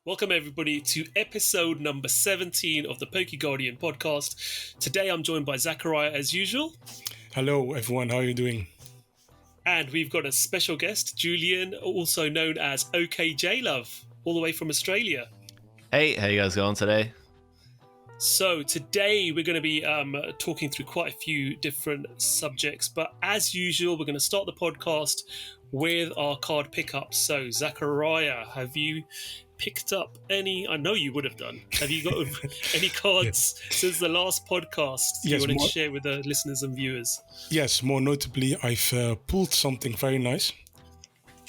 Welcome everybody to episode number 17 of the PokeGuardian Podcast. Today I'm joined by Zakariya as usual. Hello everyone, how are you doing? And we've got a special guest, Julian, also known as okJLUV, all the way from Australia. Hey, how you guys going today? So today we're going to be talking through quite a few different subjects, but as usual we're going to start the podcast with our card pickups. So Zakariya, have you picked up any? I know you would have done. Have you got any cards since the last podcast you want to share with the listeners and viewers? Yes, more notably, I've pulled something very nice.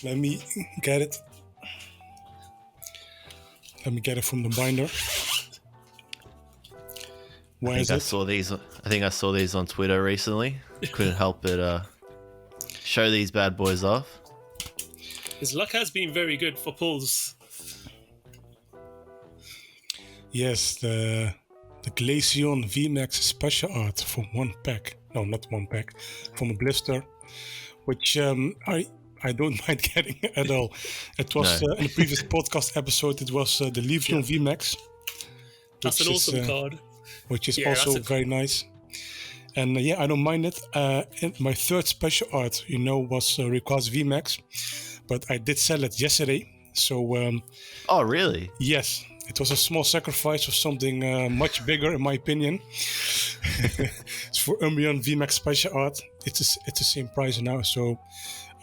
Let me get it. Let me get it from the binder. I think I saw these on Twitter recently. Couldn't help but show these bad boys off. His luck has been very good for pulls. Yes, the Glaceon VMAX special art from one pack. No, not one pack. From a blister, which I don't mind getting at all. It was in the previous podcast episode. It was the Leafeon VMAX. That's an awesome card. Which is also very nice. And I don't mind it. And my third special art, was Rayquaza VMAX. But I did sell it yesterday. So. Oh, really? Yes. It was a small sacrifice for something much bigger, in my opinion. It's for Umbreon VMAX special art. It's the same price now. So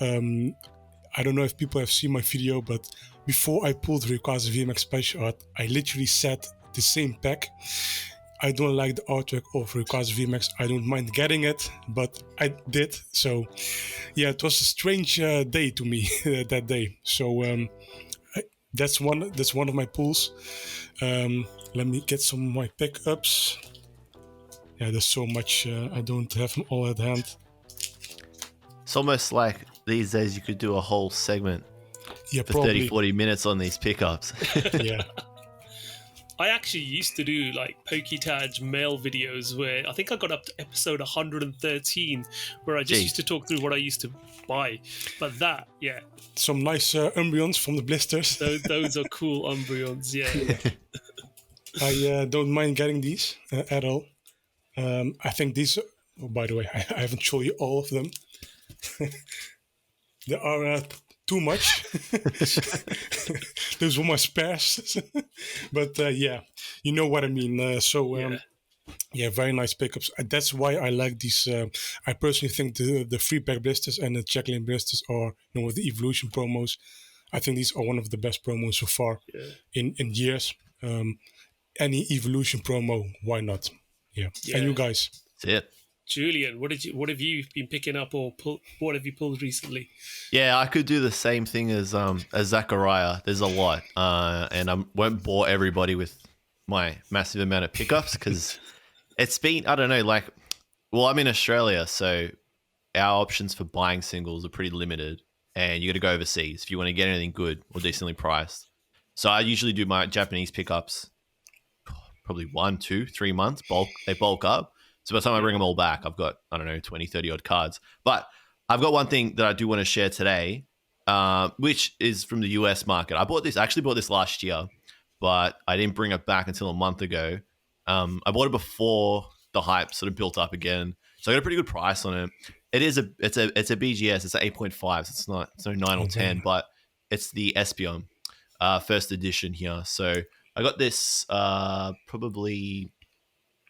I don't know if people have seen my video, but before I pulled Rayquaza VMAX special art, I literally said the same pack. I don't like the artwork of Rayquaza VMAX. I don't mind getting it, but I did. So it was a strange day to me that day. So that's one of my pulls. Let me get some of my pickups. Yeah, there's so much. I don't have them all at hand. It's almost like these days you could do a whole segment for probably 30-40 minutes on these pickups. Yeah. I actually used to do like PokéTaj mail videos where I think I got up to episode 113 where I just used to talk through what I used to buy. But some nice Umbreons from the blisters. Those are cool Umbreons, I don't mind getting these at all. I think these, by the way, I haven't shown you all of them. There are too much. Those were my spares. But you know what I mean. Very nice pickups. That's why I like these. I personally think the free pack blisters and the check-in blisters are, with the evolution promos, I think these are one of the best promos so far in years. Any evolution promo, why not? Yeah. And you guys? That's it. Julian, what have you been picking up or what have you pulled recently? Yeah, I could do the same thing as Zakariya. There's a lot, and I won't bore everybody with my massive amount of pickups because it's been, I don't know, I'm in Australia, so our options for buying singles are pretty limited, and you got to go overseas if you want to get anything good or decently priced. So I usually do my Japanese pickups probably 1, 2, 3 months. They bulk up. So by the time I bring them all back, I've got, 20, 30 odd cards. But I've got one thing that I do want to share today, which is from the US market. I actually bought this last year, but I didn't bring it back until a month ago. I bought it before the hype sort of built up again. So I got a pretty good price on it. It's a BGS. It's an 8.5. So it's no 9 or 10, but it's the Espeon first edition here. So I got this probably,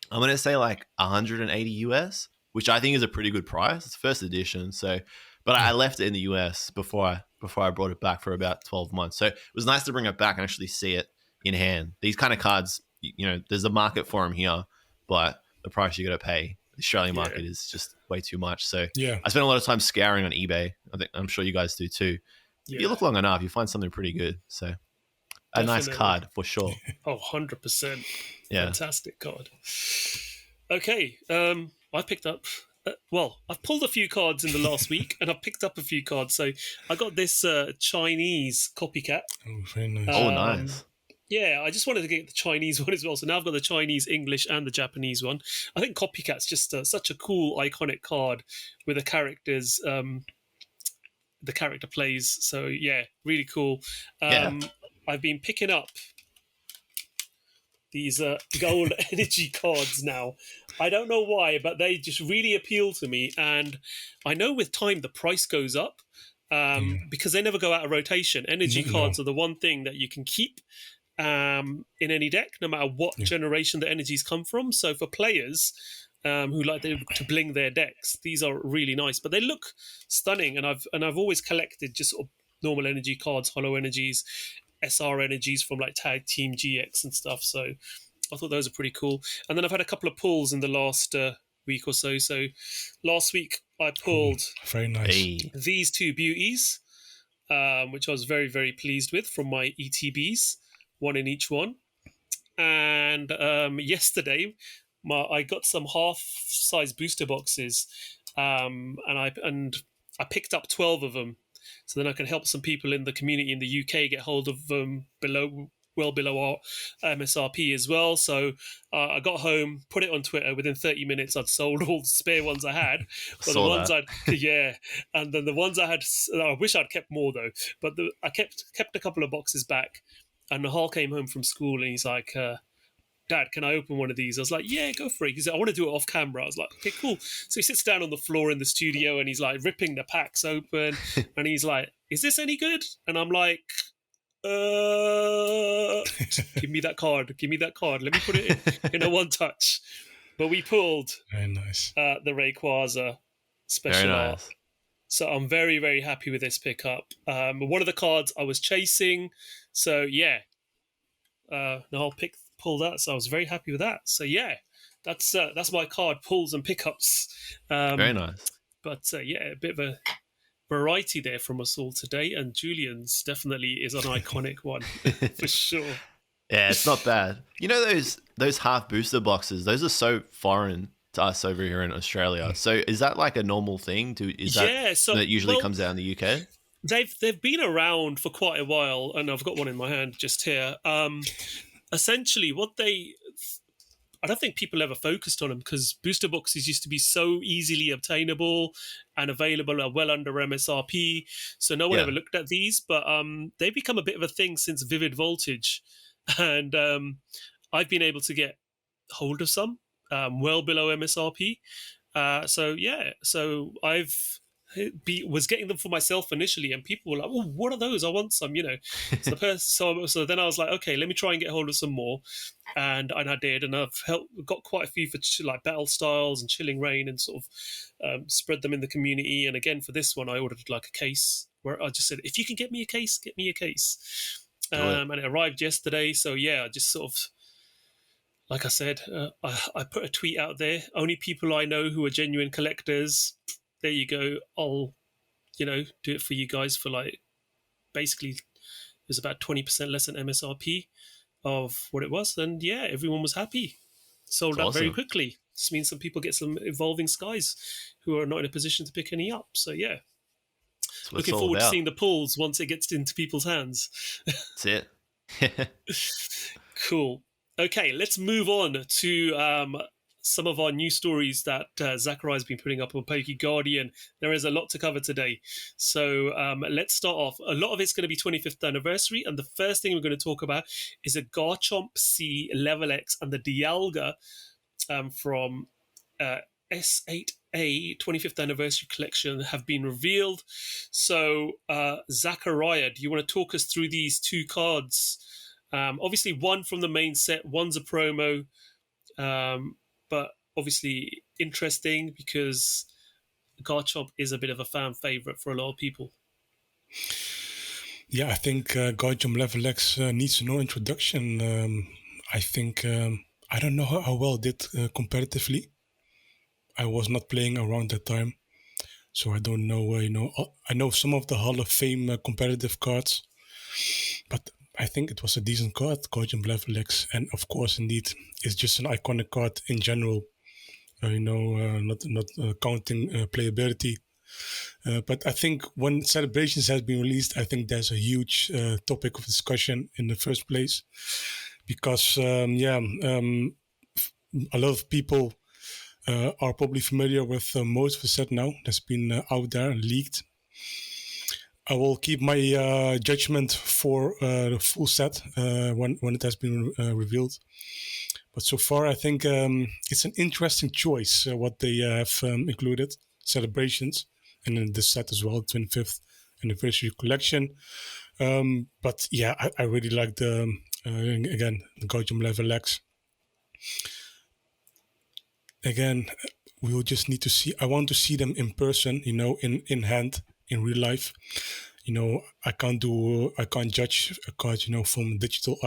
I'm going to say like 180 US, which I think is a pretty good price. It's first edition. So, but I left it in the US before I brought it back for about 12 months. So it was nice to bring it back and actually see it in hand. These kind of cards, there's a market for them here, but the price you got to pay, the Australian market is just way too much. So I spent a lot of time scouring on eBay. I'm sure you guys do too. If you look long enough, you find something pretty good. So a nice card for sure. Oh, 100%. Yeah. Fantastic card. Okay. I picked up, I've pulled a few cards in the last week and I've picked up a few cards. So I got this Chinese copycat. Oh, very nice. Nice. Yeah, I just wanted to get the Chinese one as well. So now I've got the Chinese, English, and the Japanese one. I think Copycat's just such a cool, iconic card with the characters, the character plays. So yeah, really cool. I've been picking up these gold energy cards now. I don't know why, but they just really appeal to me. And I know with time the price goes up because they never go out of rotation. Energy cards are the one thing that you can keep in any deck, no matter what generation the energies come from. So for players who like to bling their decks, these are really nice. But they look stunning, and I've always collected just sort of normal energy cards, hollow energies, SR energies from like Tag Team GX and stuff. So I thought those are pretty cool. And then I've had a couple of pulls in the last week or so. So last week I pulled very nice these two beauties, which I was very, very pleased with from my ETBs, one in each one. And yesterday I got some half-size booster boxes, and I picked up 12 of them. So then I can help some people in the community in the UK get hold of them well below our MSRP as well. So I got home, put it on Twitter. Within 30 minutes, I'd sold all the spare ones I had. But the ones and then the ones I had, I wish I'd kept more though. But I kept a couple of boxes back. And Nahal came home from school and he's like, Dad, can I open one of these? I was like, yeah, go for it. He said, I want to do it off camera. I was like, okay, cool. So he sits down on the floor in the studio and he's like ripping the packs open. And he's like, is this any good? And I'm like, give me that card. Give me that card. Let me put it in a one touch. But we pulled very nice. The Rayquaza special art. So I'm very, very happy with this pickup. One of the cards I was chasing. So yeah, Nahal pulled that. So I was very happy with that. So yeah, that's my card pulls and pickups. Very nice. But yeah, a bit of a variety there from us all today. And Julian's definitely is an iconic one for sure. Yeah, it's not bad. You know those half booster boxes? Those are so foreign to us over here in Australia. So is that like a normal thing? That usually comes out in the UK? They've been around for quite a while, and I've got one in my hand just here. Essentially, I don't think people ever focused on them because booster boxes used to be so easily obtainable and available at well under MSRP. So no one ever looked at these, but they've become a bit of a thing since Vivid Voltage. And I've been able to get hold of some well below MSRP. So I've was getting them for myself initially, and people were like, "Oh, what are those? I want some." So then I was like, "Okay, let me try and get hold of some more," and I did, and I've got quite a few for like Battle Styles and Chilling Reign, and sort of spread them in the community. And again, for this one, I ordered like a case where I just said, "If you can get me a case, get me a case." And it arrived yesterday. So yeah, I just sort of, like I said, I put a tweet out there. Only people I know who are genuine collectors. There you go. I'll, do it for you guys for like, basically, it was about 20% less than MSRP of what it was. And yeah, everyone was happy. Sold out very quickly. This means some people get some Evolving Skies who are not in a position to pick any up. So yeah. Looking forward to seeing the pulls once it gets into people's hands. That's it. Cool. Okay, let's move on to some of our news stories that Zakariya has been putting up on PokeGuardian. There is a lot to cover today. So let's start off. A lot of it's going to be 25th anniversary. And the first thing we're going to talk about is a Garchomp C LV.X and the Dialga from S8A 25th anniversary collection have been revealed. So Zakariya, do you want to talk us through these two cards? Obviously one from the main set, one's a promo, but obviously interesting because Garchomp is a bit of a fan favorite for a lot of people. Yeah, I think Garchomp LV.X needs no introduction. I think I don't know how well it did competitively. I was not playing around that time, so I don't know. I know some of the Hall of Fame competitive cards, but I think it was a decent card, Garchomp LV.X, and of course, indeed, it's just an iconic card in general. Not counting playability. But I think when Celebrations has been released, I think there's a huge topic of discussion in the first place, because a lot of people are probably familiar with most of the set now that's been out there and leaked. I will keep my judgment for the full set when it has been revealed. But so far, I think it's an interesting choice what they have included, celebrations, and in this set as well, 25th anniversary collection. But yeah, I really like the Garchomp LV.X. Again, we will just need to see. I want to see them in person, in hand, in real life. I can't judge a card, from digital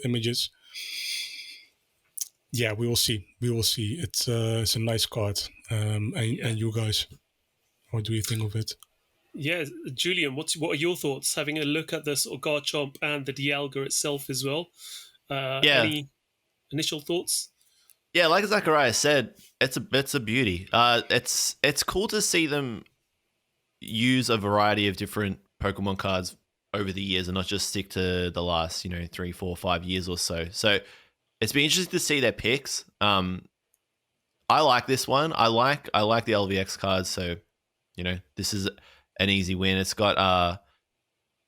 images. Yeah, we will see. It's a nice card. And you guys, what do you think of it? Yeah, Julian, what are your thoughts? Having a look at the sort of Garchomp and the Dialga itself as well. Any initial thoughts? Yeah, like Zakariya said, it's a beauty. It's cool to see them use a variety of different Pokemon cards over the years and not just stick to the last 3, 4, 5 years or so. So it's been interesting to see their picks. I like this one. I like the LV.X cards. So this is an easy win. It's got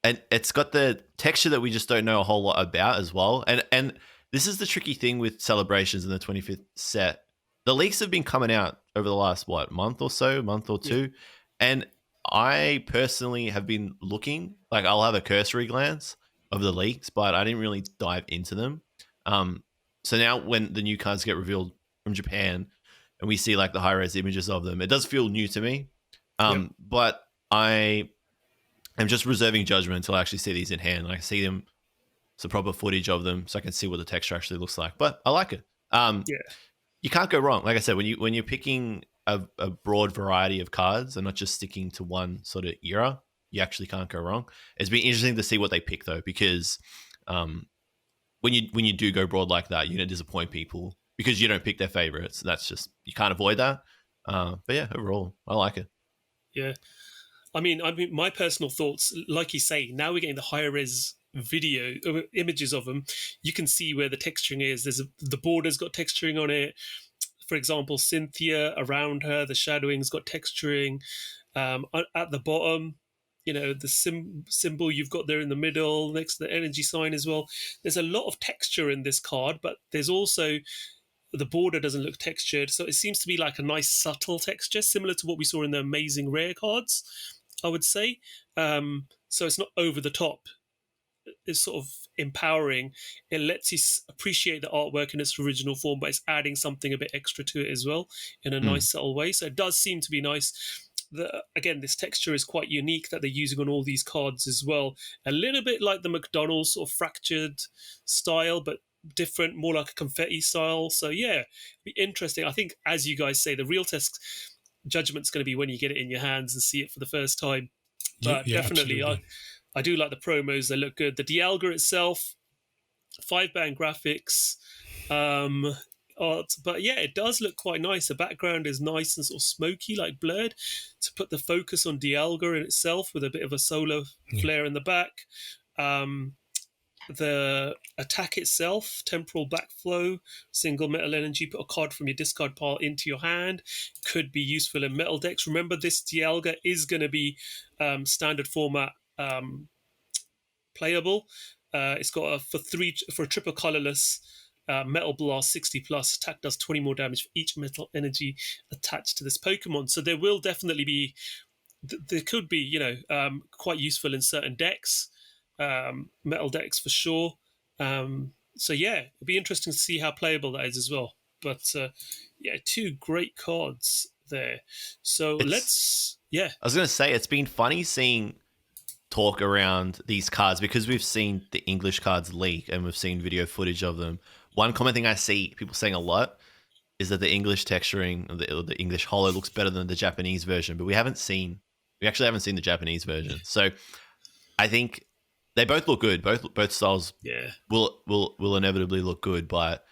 and it's got the texture that we just don't know a whole lot about as well. And this is the tricky thing with celebrations in the 25th set. The leaks have been coming out over the last month or two, and I personally have been looking. Like, I'll have a cursory glance of the leaks, but I didn't really dive into them. So now when the new cards get revealed from Japan and we see like the high-res images of them, it does feel new to me. But I am just reserving judgment until I actually see these in hand. Like, I see them, some proper footage of them, so I can see what the texture actually looks like. But I like it. You can't go wrong. Like I said, when you're picking a broad variety of cards and not just sticking to one sort of era, you actually can't go wrong. It's been interesting to see what they pick though, because when you do go broad like that, you're gonna disappoint people because you don't pick their favorites. That's just, you can't avoid that. But yeah, overall, I like it. Yeah, I mean, my personal thoughts, like you say, now we're getting the higher res video images of them. You can see where the texturing is. The border's got texturing on it. For example, Cynthia, around her, the shadowing's got texturing. At the bottom, the symbol you've got there in the middle next to the energy sign as well. There's a lot of texture in this card, but there's also, the border doesn't look textured, so it seems to be like a nice subtle texture, similar to what we saw in the amazing rare cards, I would say. So it's not over the top. It's sort of empowering. It lets you appreciate the artwork in its original form, but it's adding something a bit extra to it as well in a nice subtle way. So it does seem to be nice. Again, this texture is quite unique that they're using on all these cards as well. A little bit like the McDonald's sort of fractured style, but different, more like a confetti style. So yeah, it'd be interesting. I think, as you guys say, the real test judgment's going to be when you get it in your hands and see it for the first time. But definitely, I do like the promos. They look good. The Dialga itself, 5-band graphics, art, but yeah, it does look quite nice. The background is nice and sort of smoky, like blurred, to put the focus on Dialga in itself with a bit of a solar flare in the back. The attack itself, temporal backflow, single metal energy, put a card from your discard pile into your hand, could be useful in metal decks. Remember, this Dialga is going to be standard format playable. It's got for a triple colorless metal blast 60 plus, attack does 20 more damage for each metal energy attached to this Pokemon. So there will definitely be, there could be, quite useful in certain decks, metal decks for sure. So yeah, it'd be interesting to see how playable that is as well. But yeah, two great cards there. So I was going to say, it's been funny seeing talk around these cards because we've seen the English cards leak and we've seen video footage of them. One common thing I see people saying a lot is that the English texturing, the English holo, looks better than the Japanese version, but we actually haven't seen the Japanese version. So I think they both look good. Both styles will inevitably look good, but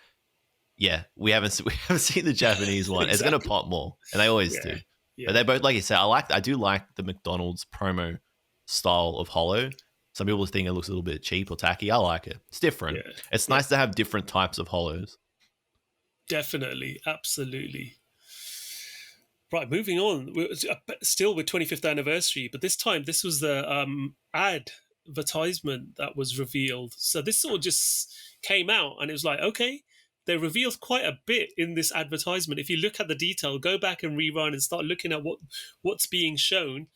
yeah, we haven't seen the Japanese one. Exactly. It's going to pop more, and they always do. Yeah. But they both, like you said, I do like the McDonald's promo style of holo. Some people think it looks a little bit cheap or tacky. I like it. It's different. Yeah. It's nice to have different types of holos. Definitely. Absolutely. Right, moving on. Still with 25th anniversary, but this time this was the advertisement that was revealed. So this sort of just came out, and it was like, okay, they revealed quite a bit in this advertisement. If you look at the detail, go back and rerun and start looking at what's being shown.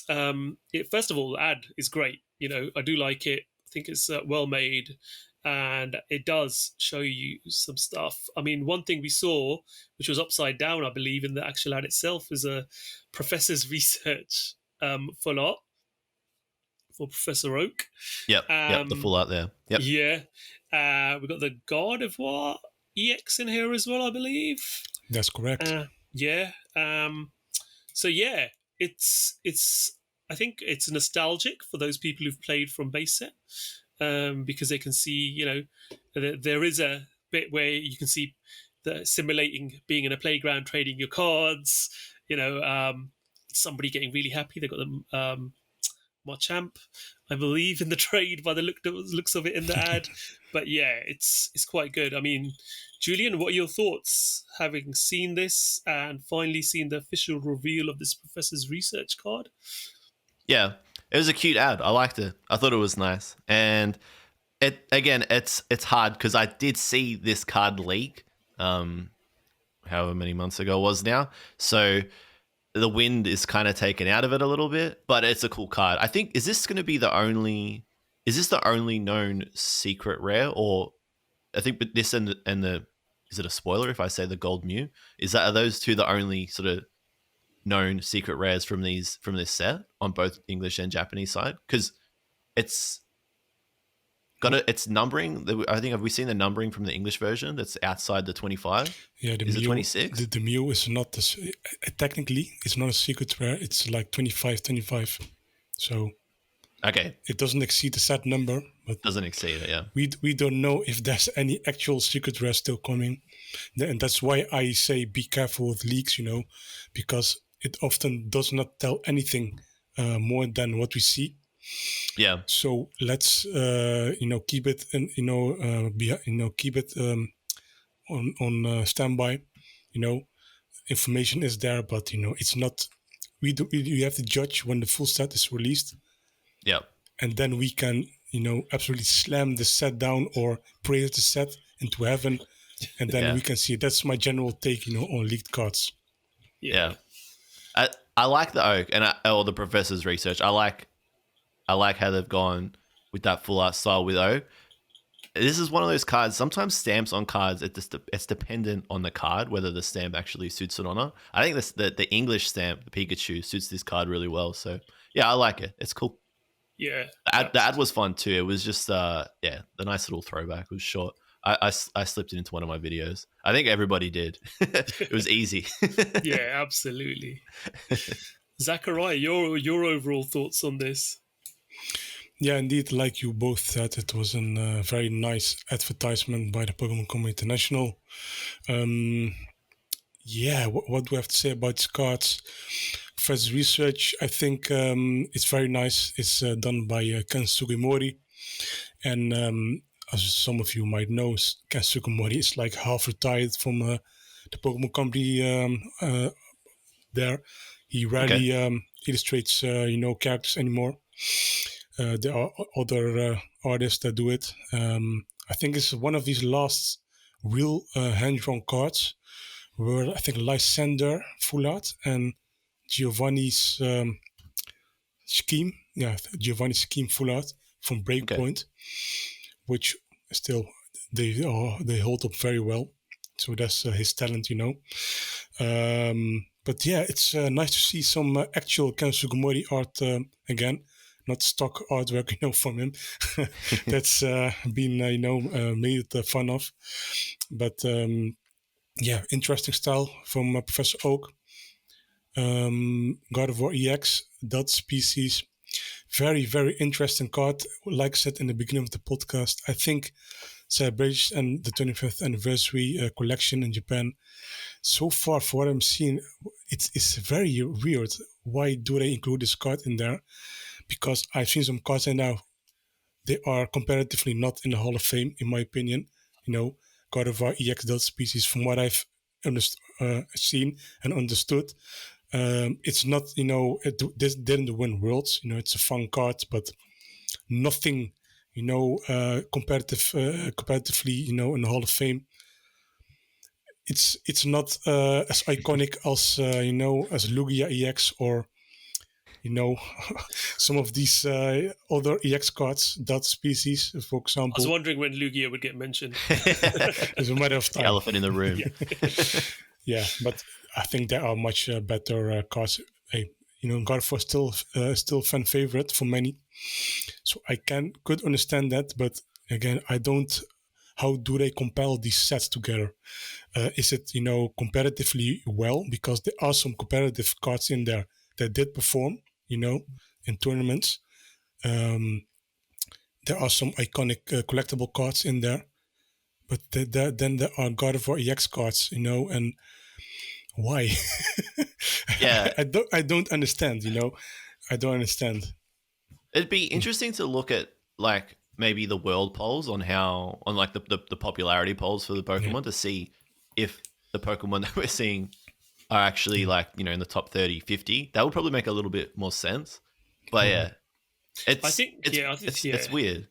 First of all, the ad is great. I do like it. I think it's well made, and it does show you some stuff. I mean, one thing we saw, which was upside down, I believe, in the actual ad itself, is a professor's research full art for Professor Oak. Yep, the full art there. Yep. Yeah. We've got the Gardevoir EX in here as well, I believe. That's correct. Yeah. So yeah, it's. I think it's nostalgic for those people who've played from base set, because they can see, there is a bit where you can see the simulating being in a playground, trading your cards. Somebody getting really happy. They got the Machamp, I believe, in the trade by the looks of it in the ad. But yeah, it's quite good. I mean, Julian, what are your thoughts having seen this and finally seen the official reveal of this professor's research card? Yeah, it was a cute ad. I liked it. I thought it was nice. And it's hard because I did see this card leak however many months ago it was now. So the wind is kind of taken out of it a little bit, but it's a cool card. I think, is this the only known secret rare? Or I think this and the is it a spoiler if I say the Gold Mew? Are those two the only sort of known secret rares from this set on both English and Japanese side? Because it's got its numbering. I think, have we seen the numbering from the English version that's outside the 25? Yeah, is it 26? The Mew is not technically it's not a secret rare. It's like 25. So okay, it doesn't exceed the set number, but doesn't exceed it. Yeah, we don't know if there's any actual secret rare still coming, and that's why I say be careful with leaks. Because it often does not tell anything more than what we see. Yeah. So let's keep it and keep it on standby. Information is there, but it's not. We have to judge when the full set is released. Yeah. And then we can absolutely slam the set down or praise the set into heaven, and then we can see it. That's my general take on leaked cards. Yeah. I like the Oak or the Professor's research. I like how they've gone with that full art style with Oak. This is one of those cards. Sometimes stamps on cards, it's dependent on the card whether the stamp actually suits it or not. I think the English stamp, the Pikachu, suits this card really well. So yeah, I like it. It's cool. Yeah. The ad was fun too. It was just the nice little throwback. It was short. I slipped it into one of my videos. I think everybody did. It was easy. Yeah, absolutely. Zakariya, your overall thoughts on this? Yeah, indeed, like you both said, it was a very nice advertisement by the Pokemon Company International. What do I have to say about these cards? First research, I think it's very nice. It's done by Ken Sugimori. And as some of you might know, Ken Sugimori is like half retired from the Pokemon Company there. He rarely illustrates, characters anymore. There are other artists that do it. I think it's one of these last real hand-drawn cards where I think Lysander full art and Giovanni's scheme. Yeah, Giovanni's scheme full art from Breakpoint, which still they hold up very well. So that's his talent, But yeah, it's nice to see some actual Ken Sugimori art again. Not stock artwork, from him. That's been, made fun of. But interesting style from Professor Oak. Gardevoir EX, that species. Very, very interesting card. Like I said in the beginning of the podcast, I think celebration and the 25th anniversary collection in Japan. So far, for what I'm seeing, it's very weird. Why do they include this card in there? Because I've seen some cards and now they are comparatively not in the Hall of Fame, in my opinion. Gardevoir EX Delta species, from what I've seen and understood. It's not, this didn't win worlds. It's a fun card, but nothing, comparatively, in the Hall of Fame. It's not as iconic as as Lugia EX or some of these other EX cards, dot species, for example. I was wondering when Lugia would get mentioned. It's a matter of time. The elephant in the room. Yeah, but I think there are much better cards. Gardevoir still fan favorite for many, so I could understand that. But again, I don't. How do they compile these sets together? Is it comparatively well? Because there are some competitive cards in there that did perform, in tournaments. There are some iconic collectible cards in there, but then there are Gardevoir EX cards, and why? Yeah, I don't understand. I don't understand. It'd be interesting to look at like maybe the world polls on like the popularity polls for the Pokemon to see if the Pokemon that we're seeing are actually like, in the top 30, 50. That would probably make a little bit more sense. But it's weird.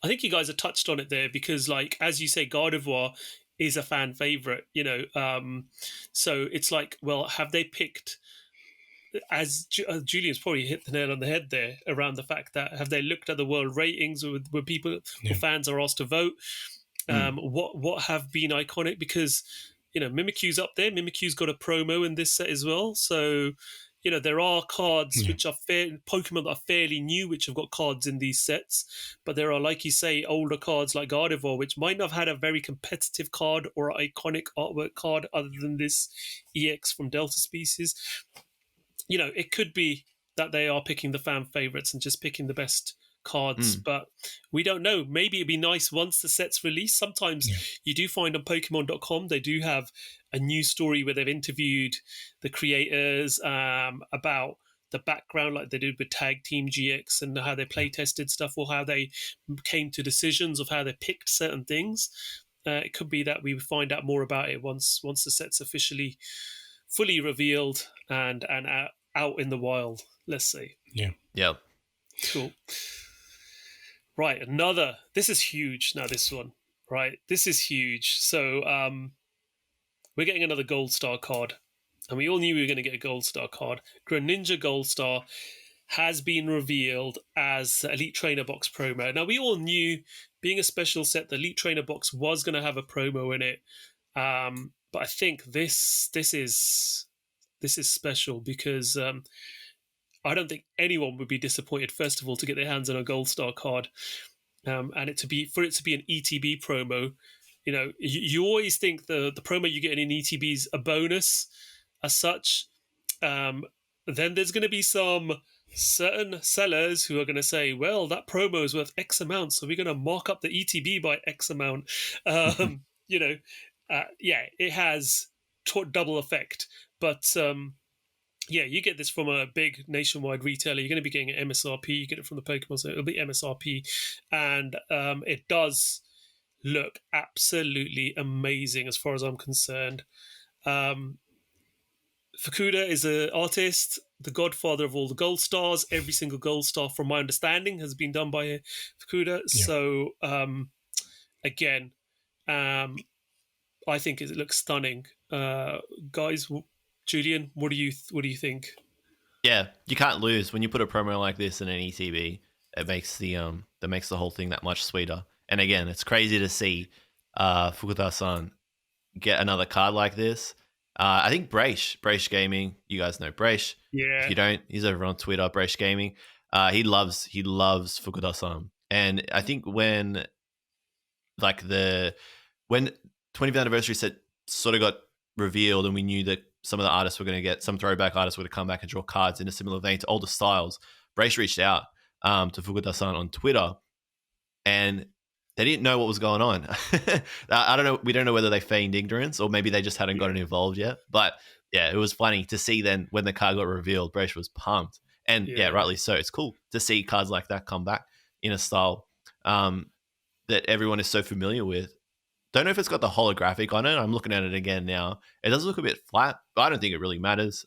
I think you guys have touched on it there because, like, as you say, Gardevoir is a fan favorite, so it's like, well, have they picked, as Julian's probably hit the nail on the head there, around the fact that have they looked at the world ratings where people or fans are asked to vote? What have been iconic? Because Mimikyu's up there. Mimikyu's got a promo in this set as well. So there are cards which are Pokemon that are fairly new, which have got cards in these sets. But there are, like you say, older cards like Gardevoir, which might not have had a very competitive card or iconic artwork card other than this EX from Delta Species. It could be that they are picking the fan favorites and just picking the best cards, but we don't know. Maybe it'd be nice once the set's released. Sometimes you do find on Pokemon.com, they do have a news story where they've interviewed the creators about the background, like they did with Tag Team GX, and how they play tested stuff or how they came to decisions of how they picked certain things. It could be that we find out more about it once the set's officially fully revealed and out in the wild, let's say. Yeah. Cool. Right, this is huge now, this one. Right, this is huge. So we're getting another Gold Star card. And we all knew we were going to get a Gold Star card. Greninja Gold Star has been revealed as Elite Trainer Box promo. Now, we all knew, being a special set, the Elite Trainer Box was going to have a promo in it. But I think this is special because I don't think anyone would be disappointed, first of all, to get their hands on a Gold Star card, and for it to be an ETB promo. You always think the promo you get in ETB is a bonus as such. Then there's going to be some certain sellers who are going to say, well, that promo is worth X amount, so we're going to mark up the ETB by X amount. It has double effect. But you get this from a big nationwide retailer. You're going to be getting an MSRP. You get it from the Pokemon, so it'll be MSRP. And it does look absolutely amazing as far as I'm concerned. Fukuda is an artist, the godfather of all the Gold Stars. Every single Gold Star, from my understanding, has been done by Fukuda. Yeah. So, again, I think it looks stunning. Guys, Julian, what do you think? Yeah, you can't lose when you put a promo like this in an ETB. It makes that makes the whole thing that much sweeter. And again, it's crazy to see Fukuda-san get another card like this. I think Brace Gaming, you guys know Brace. Yeah. If you don't, he's over on Twitter, Brace Gaming. He loves Fukuda-san. And I think when 20th anniversary set sort of got revealed and we knew that some of the artists were going to get, some throwback artists were going to come back and draw cards in a similar vein to older styles, Brace reached out to Fukuda-san on Twitter, and they didn't know what was going on. I don't know. We don't know whether they feigned ignorance or maybe they just hadn't gotten involved yet. But yeah, it was funny to see then when the card got revealed, Brace was pumped. And yeah, rightly so. It's cool to see cards like that come back in a style that everyone is so familiar with. don't know if it's got the holographic on it. I'm looking at it again now. It does look a bit flat, but I don't think it really matters.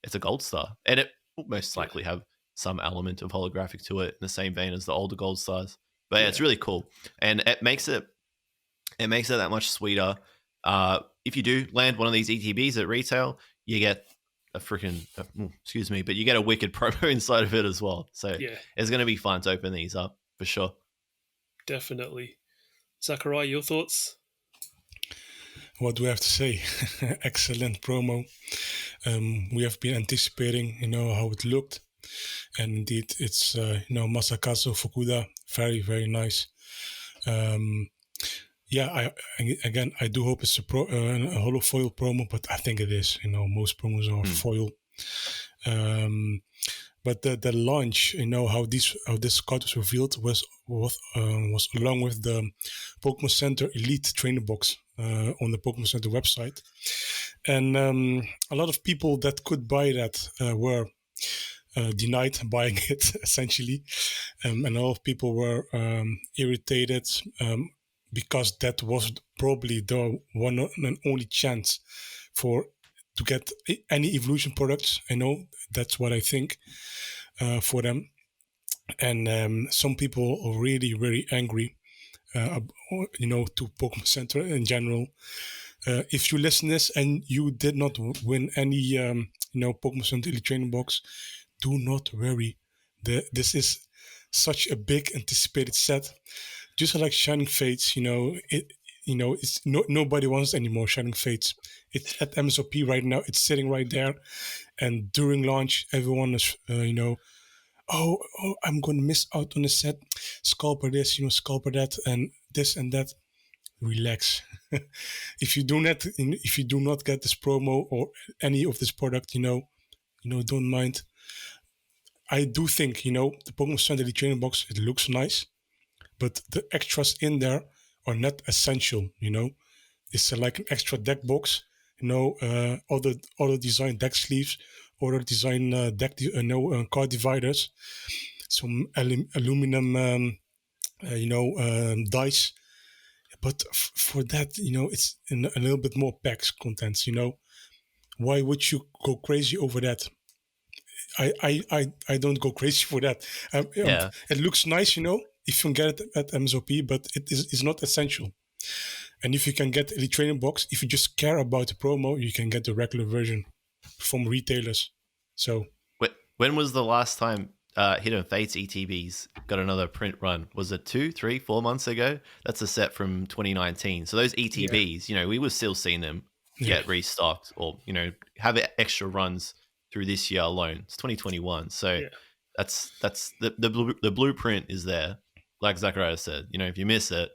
It's a gold star, and it will most likely have some element of holographic to it in the same vein as the older gold stars. But yeah, it's really cool, and it makes it that much sweeter. If you do land one of these ETBs at retail, you get a freaking but you get a wicked promo inside of it as well. So it's going to be fun to open these up for sure. Definitely. Zakariya, your thoughts? What do I have to say? Excellent promo. We have been anticipating, how it looked, and indeed, it's Masakazu Fukuda, very very nice. I do hope it's a holo foil promo, but I think it is. Most promos are foil. But the launch, how this card was revealed was along with the Pokemon Center Elite Trainer Box on the Pokemon Center website, and a lot of people that could buy that were denied buying it essentially, and a lot of people were irritated because that was probably the one and only chance to get any evolution products. I know that's what I think for them, and some people are really very angry, to Pokemon Center in general. If you listen this and you did not win any, Pokemon Center Elite Training Box, do not worry. This is such a big anticipated set, just like Shining Fates. It's nobody wants anymore Shining Fates. It's at MSRP right now. It's sitting right there, and during launch, everyone is, oh, I'm going to miss out on the set. Scalper this, scalper that, and this and that. Relax. If you do not get this promo or any of this product, don't mind. I do think, the Pokemon Center Elite Training Box, it looks nice, but the extras in there are not essential. It's like an extra deck box. Other design deck sleeves, other design card dividers, some aluminum, dice. But for that, it's a little bit more packs contents. Why would you go crazy over that? I don't go crazy for that. It looks nice, if you can get it at MSOP, but it's not essential. And if you can get Elite Training Box, if you just care about the promo, you can get the regular version from retailers. So, when was the last time Hidden Fates ETBs got another print run? Was it 2, 3, 4 months ago? That's a set from 2019. So those ETBs, we were still seeing them get restocked or have extra runs through this year alone. It's 2021, so that's the blueprint is there. Like Zakariya said, if you miss it,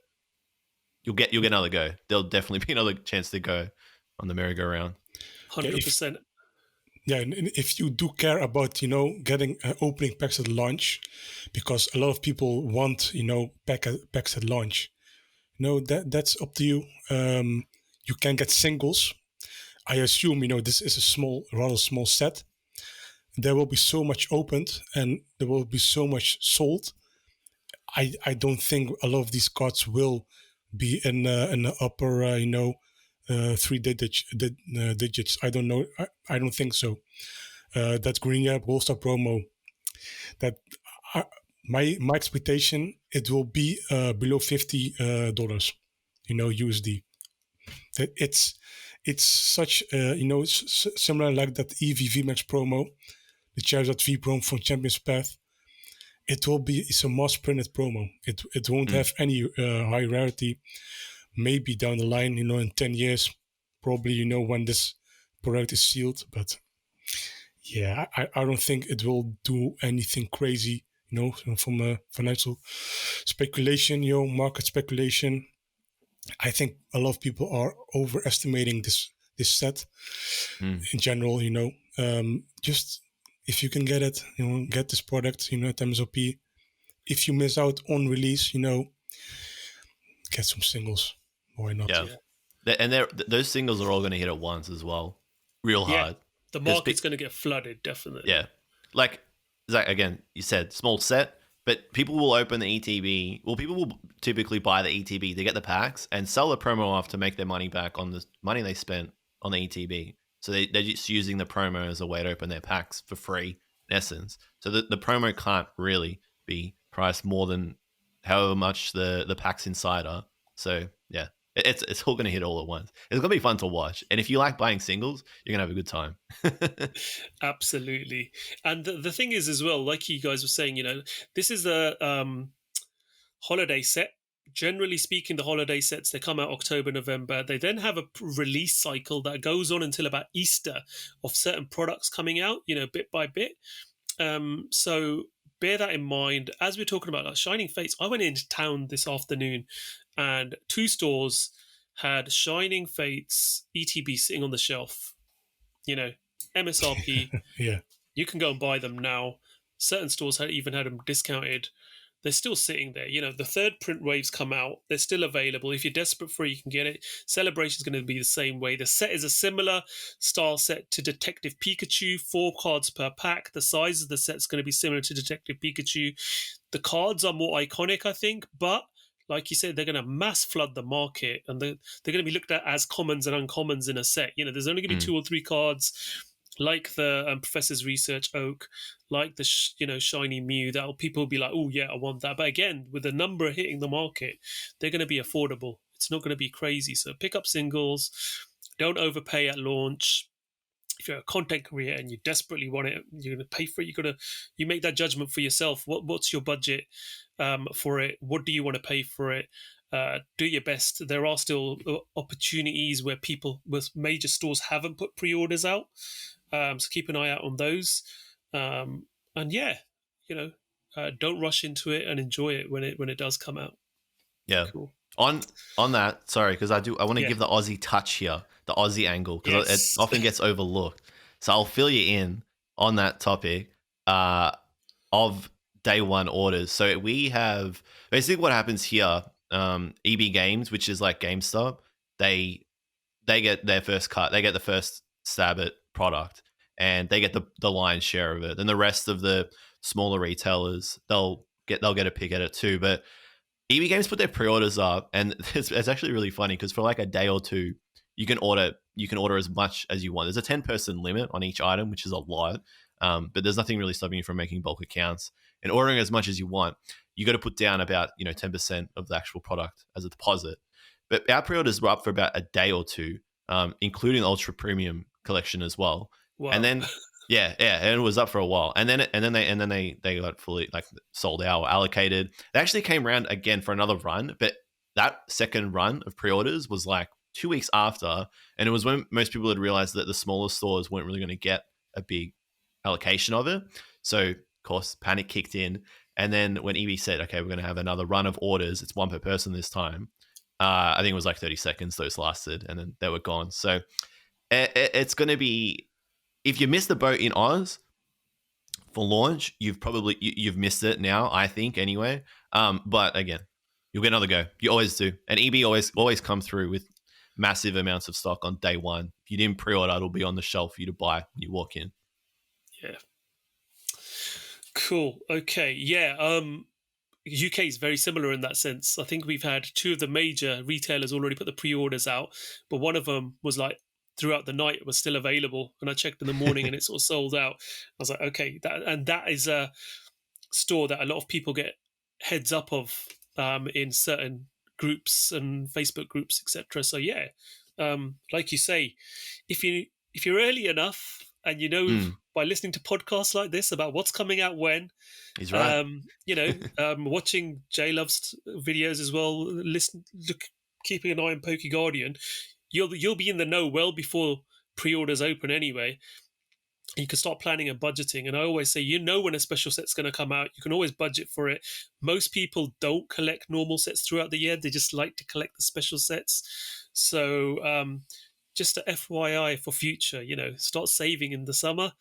you'll get another go. There'll definitely be another chance to go on the merry-go-round. 100%. And if you do care about, getting opening packs at launch, because a lot of people want, packs at launch, that's up to you. You can get singles. I assume, this is a rather small set. There will be so much opened and there will be so much sold. I don't think a lot of these cards will be in the upper, 3 digits. I don't know. I don't think so. That Greninja All-Star promo, that my expectation, it will be below $50, USD. It's such, similar like that EV VMAX promo, the Charizard V promo from Champions Path. It's a mass printed promo. It won't have any high rarity. Maybe down the line, in 10 years, probably, when this product is sealed. But yeah, I don't think it will do anything crazy, from a financial speculation, market speculation. I think a lot of people are overestimating this set in general, just if you can get it, get this product, at MSOP. If you miss out on release, get some singles. Why not? Yeah. And those singles are all going to hit at once as well. Real hard. The market's going to get flooded, definitely. Yeah. Like, Zach, again, you said small set. But people will open the ETB. Well, people will typically buy the ETB to get the packs and sell the promo off to make their money back on the money they spent on the ETB. So they're just using the promo as a way to open their packs for free, in essence. So the promo can't really be priced more than however much the packs inside are. So yeah, it's all going to hit all at once. It's going to be fun to watch. And if you like buying singles, you're going to have a good time. Absolutely. And the thing is as well, like you guys were saying, this is a holiday set. Generally speaking, the holiday sets, they come out October, November. They then have a release cycle that goes on until about Easter of certain products coming out, bit by bit. So bear that in mind. As we're talking about Shining Fates, I went into town this afternoon and 2 stores had Shining Fates ETB sitting on the shelf. MSRP. Yeah. You can go and buy them now. Certain stores even had them discounted. They're still sitting there. The third print waves come out. They're still available. If you're desperate for it, you can get it. Celebration is going to be the same way. The set is a similar style set to Detective Pikachu, 4 cards per pack. The size of the set is going to be similar to Detective Pikachu. The cards are more iconic, I think, but like you said, they're going to mass flood the market, and they're going to be looked at as commons and uncommons in a set. There's only going to be 2 or 3 cards, like the Professor's Research Oak, like the Shiny Mew, that people will be like, oh yeah, I want that. But again, with the number hitting the market, they're going to be affordable. It's not going to be crazy. So pick up singles, don't overpay at launch. If you're a content creator and you desperately want it, you're going to pay for it. You make that judgment for yourself. What's your budget for it? What do you want to pay for it? Do your best. There are still opportunities where with major stores haven't put pre-orders out. So keep an eye out on those. And yeah, don't rush into it and enjoy it when it does come out. Yeah. Cool. On that, sorry, because I want to give the Aussie touch here, the Aussie angle, because it often gets overlooked. So I'll fill you in on that topic of day one orders. So we have basically what happens here. EB Games, which is like GameStop, they get their first cut. They get the first stab at product, and they get the lion's share of it. Then the rest of the smaller retailers, they'll get a pick at it too. But EB Games put their pre-orders up, and it's actually really funny because for like a day or two, you can order as much as you want. There's a 10-person limit on each item, which is a lot. But there's nothing really stopping you from making bulk accounts and ordering as much as you want. You got to put down about 10% of the actual product as a deposit. But our pre-orders were up for about a day or two, including Ultra Premium collection as well. Wow. And then and it was up for a while. And then they got fully sold out or allocated. They actually came around again for another run, but that second run of pre-orders was like 2 weeks after, and it was when most people had realized that the smaller stores weren't really going to get a big allocation of it. So of course panic kicked in. And then when EB said, okay, we're going to have another run of orders, it's 1 per person this time. I think it was like 30 seconds those lasted, and then they were gone. So it's going to be, if you missed the boat in Oz for launch, you've missed it now, I think anyway. But again, you'll get another go. You always do. And EB always come through with massive amounts of stock on day one. If you didn't pre-order, it'll be on the shelf for you to buy when you walk in. Yeah. Cool. Okay. Yeah. UK is very similar in that sense. I think we've had 2 of the major retailers already put the pre-orders out, but one of them was like throughout the night it was still available, and I checked in the morning and it sort of sold out. I was like, okay, that is a store that a lot of people get heads up of in certain groups and Facebook groups, etc. So yeah, like you say, if you're early enough and by listening to podcasts like this about what's coming out when, he's right. Watching JLUV's videos as well, keeping an eye on PokeGuardian, you'll be in the know well before pre-orders open anyway. You can start planning and budgeting. And I always say, when a special set's going to come out, you can always budget for it. Most people don't collect normal sets throughout the year. They just like to collect the special sets. So just a FYI for future, start saving in the summer.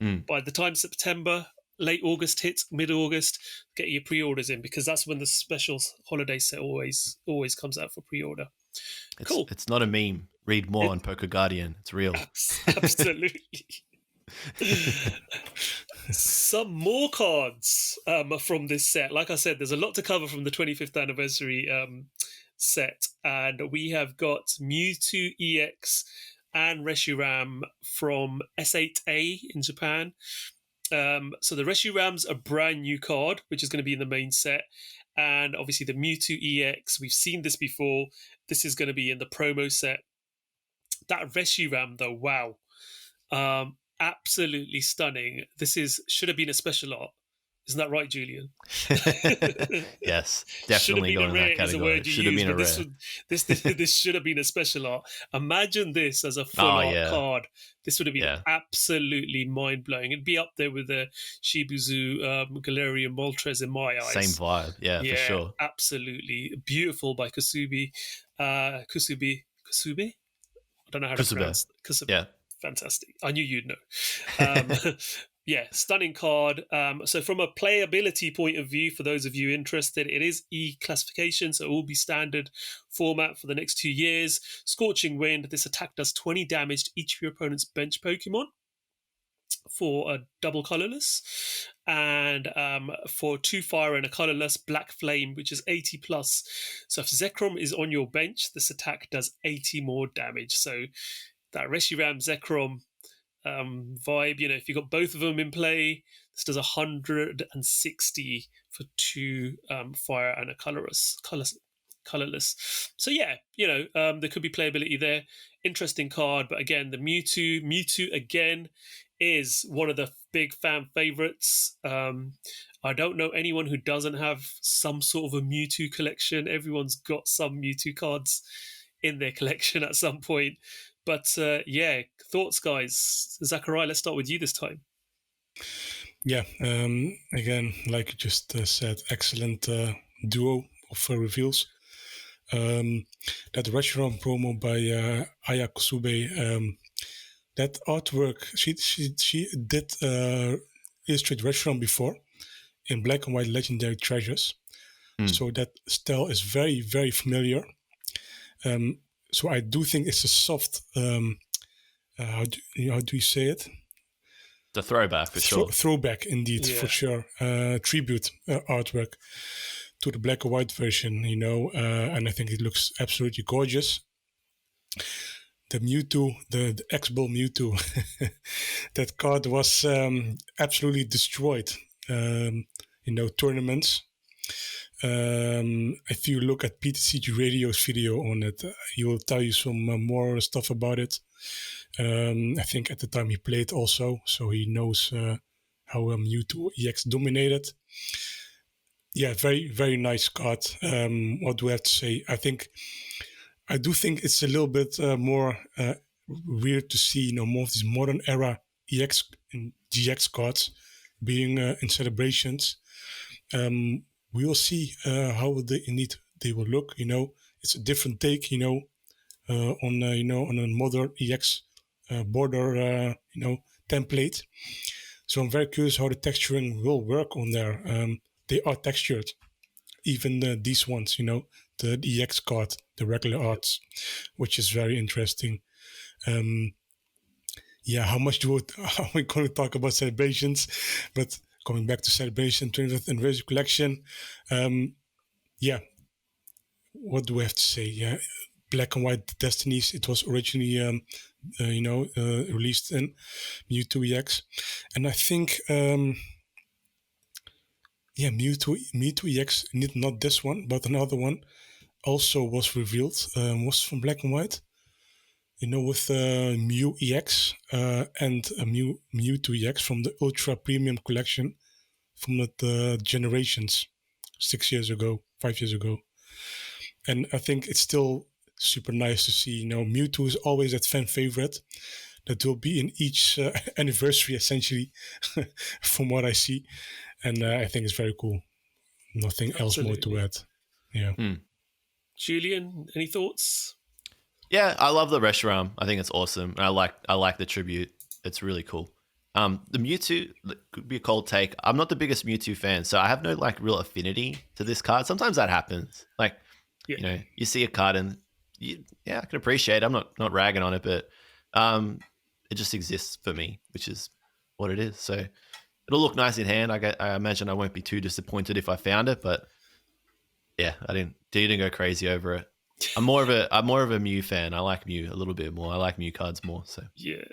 By the time September, late August hits, mid-August, get your pre-orders in, because that's when the special holiday set always comes out for pre-order. Cool. It's not a meme. Read more on PokeGuardian. It's real. Absolutely. Some more cards from this set. Like I said, there's a lot to cover from the 25th anniversary set, and we have got Mewtwo EX and Reshiram from S8A in Japan. So the Reshiram's a brand new card, which is going to be in the main set, and obviously the Mewtwo EX, we've seen this before. This is going to be in the promo set. That Reshiram, though, wow. Absolutely stunning. This should have been a special art. Isn't that right, Julian? Yes, definitely going in that category. Should have been a rare. This should have been a special art. Imagine this as a full art card. This would have been absolutely mind-blowing. It'd be up there with the Shibuzu, Galarian Moltres in my eyes. Same vibe, yeah, for sure. Absolutely. Beautiful by Kusubi. Kusubi? I don't know how to pronounce it. Kusubi. Yeah. Fantastic. I knew you'd know. Stunning card. So from a playability point of view, for those of you interested, it is E classification, so it will be standard format for the next 2 years. Scorching Wind. This attack does 20 damage to each of your opponent's bench Pokemon for a double colorless, and for 2 fire and a colorless, Black Flame, which is 80 plus. So if Zekrom is on your bench, this attack does 80 more damage. So that Reshiram Zekrom vibe, if you've got both of them in play, this does 160 for 2 fire and a colorless. So there could be playability there. Interesting card, but again, the Mewtwo again is one of the big fan favorites. I don't know anyone who doesn't have some sort of a Mewtwo collection. Everyone's got some Mewtwo cards in their collection at some point. But thoughts, guys. Zakariya, let's start with you this time. Yeah, again, like you just said, excellent duo of reveals. That Reshiram promo by Aya Kusube, that artwork, she did illustrate Reshiram before in Black and White Legendary Treasures. So that style is very, very familiar. So I do think it's a soft, how do you say it? The throwback, for sure. Throwback, indeed, for sure. Tribute artwork to the black and white version, and I think it looks absolutely gorgeous. The Mewtwo, the X-Bull Mewtwo, that card was absolutely destroyed. Tournaments. If you look at PTCG Radio's video on it, he will tell you some more stuff about it. I think at the time he played also, so he knows how Mewtwo EX dominated. Yeah, very, very nice card. What do I have to say? I do think it's a little bit more weird to see, more of these modern era EX and GX cards being in celebrations. We will see how they will look. It's a different take. On a modern EX border template. So I'm very curious how the texturing will work on there. They are textured, even these ones. The EX card, the regular arts, which is very interesting. How much are we going to talk about celebrations? But coming back to Celebration 20th Anniversary Collection, what do we have to say? Yeah, Black and White Destinies. It was originally, released in Mewtwo EX, and I think, Mewtwo EX, not this one, but another one, also was revealed. Was from Black and White. With Mew EX and Mewtwo EX from the Ultra Premium Collection from the Generations 5 years ago. And I think it's still super nice to see, Mewtwo is always that fan favorite that will be in each anniversary, essentially, from what I see. And I think it's very cool. Nothing else more to add. Yeah. Julian, any thoughts? Yeah, I love the Reshiram. I think it's awesome. And I like the tribute. It's really cool. The Mewtwo could be a cold take. I'm not the biggest Mewtwo fan, so I have no real affinity to this card. Sometimes that happens. You see a card and I can appreciate it. I'm not ragging on it, but it just exists for me, which is what it is. So it'll look nice in hand. I imagine I won't be too disappointed if I found it, but yeah, I didn't go crazy over it. I'm more of a Mew fan. I like Mew a little bit more. I like Mew cards more. So Yeah.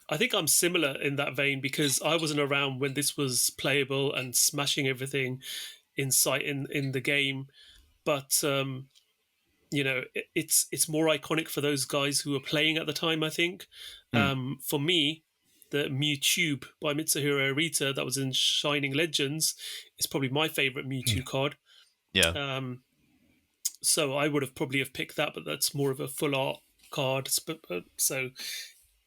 I think I'm similar in that vein because I wasn't around when this was playable and smashing everything in sight in the game. But it's more iconic for those guys who were playing at the time, I think. For me, the Mewtwo by Mitsuhiro Arita that was in Shining Legends is probably my favorite Mewtwo card. yeah. So I would have probably picked that, but that's more of a full art card. So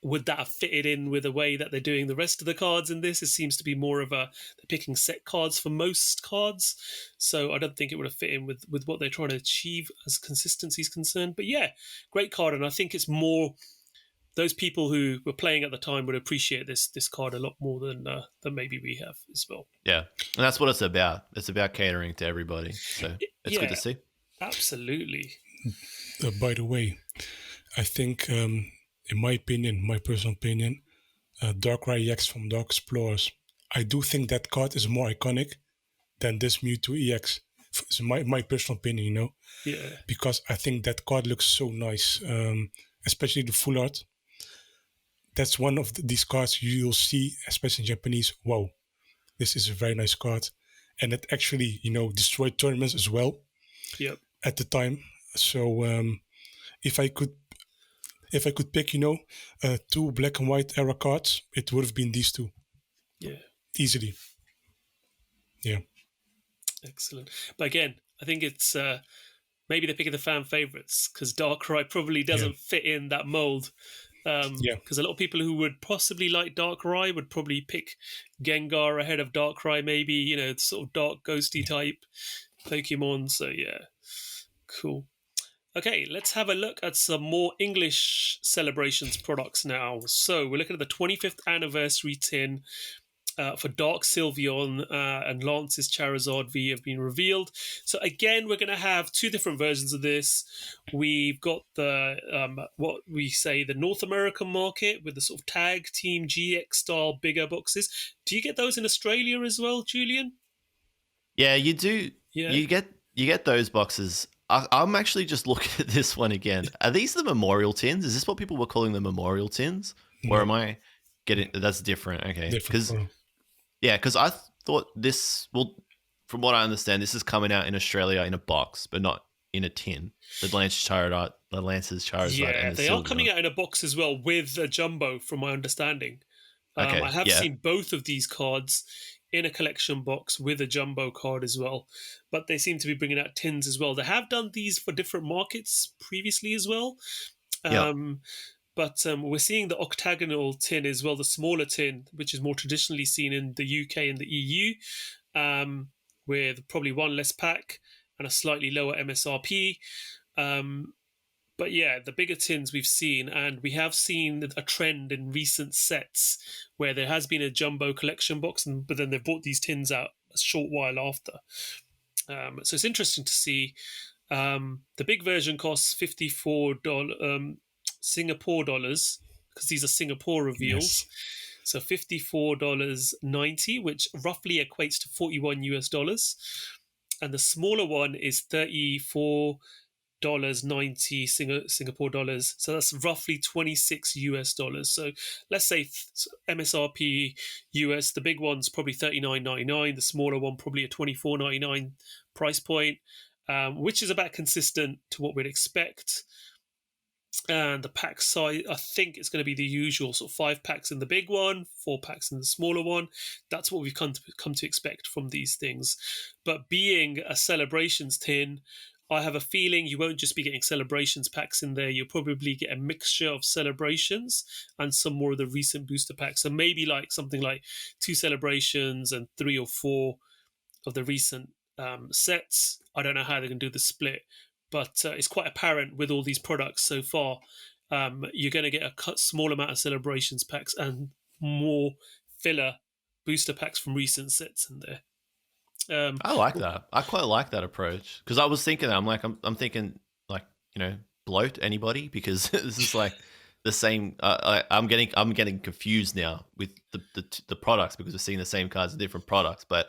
would that have fitted in with the way that they're doing the rest of the cards in this? It seems to be more of they're picking set cards for most cards. So I don't think it would have fit in with what they're trying to achieve as consistency is concerned. But yeah, great card. And I think it's more those people who were playing at the time would appreciate this card a lot more than maybe we have as well. Yeah. And that's what it's about. It's about catering to everybody. So it's good to see. Absolutely. By the way, I think, in my personal opinion, Darkrai EX from Dark Explorers, I do think that card is more iconic than this Mewtwo EX. It's my personal opinion, you know? Yeah. Because I think that card looks so nice, especially the full art. That's one of these cards you'll see, especially in Japanese. Wow, this is a very nice card. And it actually, destroyed tournaments as well. Yep. At the time. So if I could pick, two black and white era cards, it would have been these two. Yeah. Easily. Yeah. Excellent. But again, I think it's maybe they're picking the fan favorites because Darkrai probably doesn't fit in that mold. Because a lot of people who would possibly like Darkrai would probably pick Gengar ahead of Darkrai, maybe, sort of dark ghosty type Pokemon. So yeah, cool. Okay, let's have a look at some more English Celebrations products now. So we're looking at the 25th anniversary tin for Dark Sylveon and Lance's Charizard V have been revealed. So again, we're going to have two different versions of this. We've got the what we say the North American market with the sort of tag team GX style bigger boxes. Do you get those in Australia as well, Julian? Yeah, you do. Yeah. You get those boxes. I'm actually just looking at this one again. Are these the memorial tins? Is this what people were calling the memorial tins? Or am I getting... That's different. Okay. Because I thought this... Well, from what I understand, this is coming out in Australia in a box, but not in a tin. The Lance's Charizard. Yeah, and they are coming out in a box as well with a jumbo, from my understanding. Okay, I have seen both of these cards in a collection box with a jumbo card as well, but they seem to be bringing out tins as well. They have done these for different markets previously as well. But we're seeing the octagonal tin as well, the smaller tin, which is more traditionally seen in the UK and the EU, with probably one less pack and a slightly lower MSRP. But yeah, the bigger tins we've seen, and we have seen a trend in recent sets where there has been a jumbo collection box, but then they've brought these tins out a short while after. So it's interesting to see. The big version costs $54 Singapore dollars, because these are Singapore reveals. Yes. So $54.90, which roughly equates to $41 US. And the smaller one is $34.90 Singapore dollars. So that's roughly $26 US. So let's say MSRP US, the big one's probably $39.99, the smaller one probably a $24.99 price point, which is about consistent to what we'd expect. And the pack size, I think it's going to be the usual sort of 5 packs in the big one, 4 packs in the smaller one. That's what we've come to expect from these things. But being a Celebrations tin, I have a feeling you won't just be getting Celebrations packs in there. You'll probably get a mixture of Celebrations and some more of the recent booster packs. So maybe like something like 2 Celebrations and 3 or 4 of the recent sets. I don't know how they're going to do the split. But it's quite apparent with all these products so far, you're going to get a small amount of Celebrations packs and more filler booster packs from recent sets in there. I like that. I quite like that approach, because I was thinking, I'm thinking like, bloat anybody, because this is like the same. I'm getting confused now with the products because we're seeing the same cards in different products. But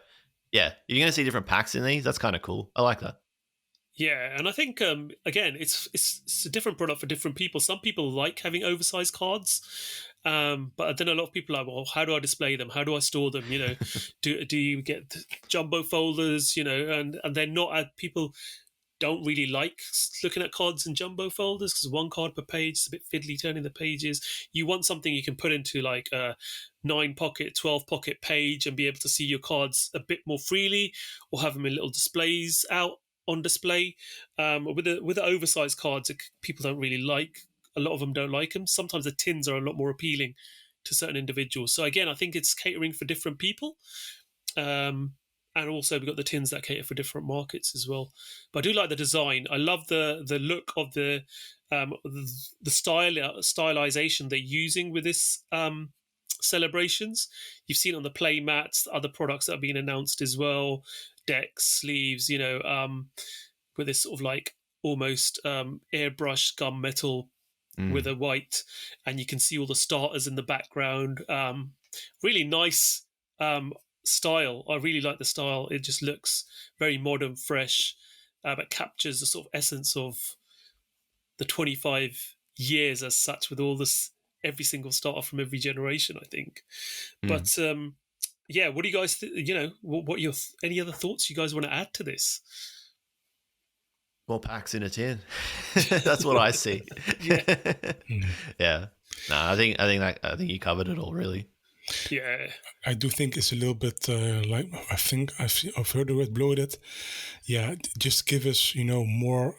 yeah, you're gonna see different packs in these. That's kind of cool. I like that. Yeah, and I think again, it's a different product for different people. Some people like having oversized cards, but then a lot of people are like, well, how do I display them? How do I store them? Do you get jumbo folders? And they're not people don't really like looking at cards in jumbo folders because 1 card per page is a bit fiddly turning the pages. You want something you can put into like a 9-pocket, 12-pocket page and be able to see your cards a bit more freely, or have them in little displays out on display. With the oversized cards, people don't really like. A lot of them don't like them. Sometimes the tins are a lot more appealing to certain individuals. So again, I think it's catering for different people. And also we've got the tins that cater for different markets as well. But I do like the design. I love the look of the stylization they're using with this celebrations. You've seen on the play mats, other products that have been announced as well, decks, sleeves, with this sort of like almost airbrush gunmetal with a white, and you can see all the starters in the background. Really nice style. I really like the style. It just looks very modern, fresh, but captures the sort of essence of the 25 years as such, with all this, every single starter from every generation, I think. But yeah, what do you guys what your any other thoughts you guys want to add to this? More packs in a tin. That's what I see. Yeah. No, I think you covered it all, really. Yeah, I do think it's a little bit like, I think I've heard the word bloated. Yeah, just give us more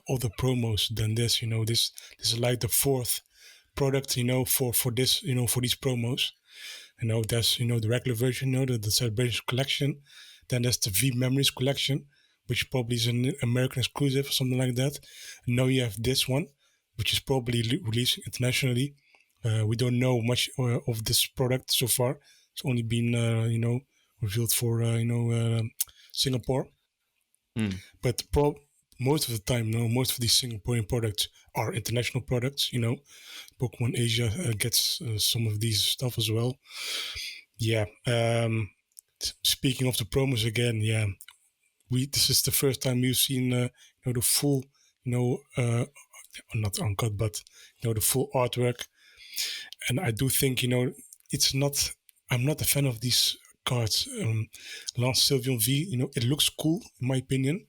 other promos than this. This is like the 4th product for this for these promos. There's the regular version, the Celebration collection. Then there's the V Memories collection, which probably is an American exclusive or something like that. And now you have this one, which is probably releasing internationally. We don't know much of this product so far. It's only been revealed for Singapore. But most of the time, most of these Singaporean products are international products. Pokemon Asia gets some of these stuff as well. Yeah. Speaking of the promos again, yeah, this is the first time we've seen the full, not uncut, but the full artwork. And I do think it's not. I'm not a fan of these cards. Last Sylveon V, it looks cool in my opinion,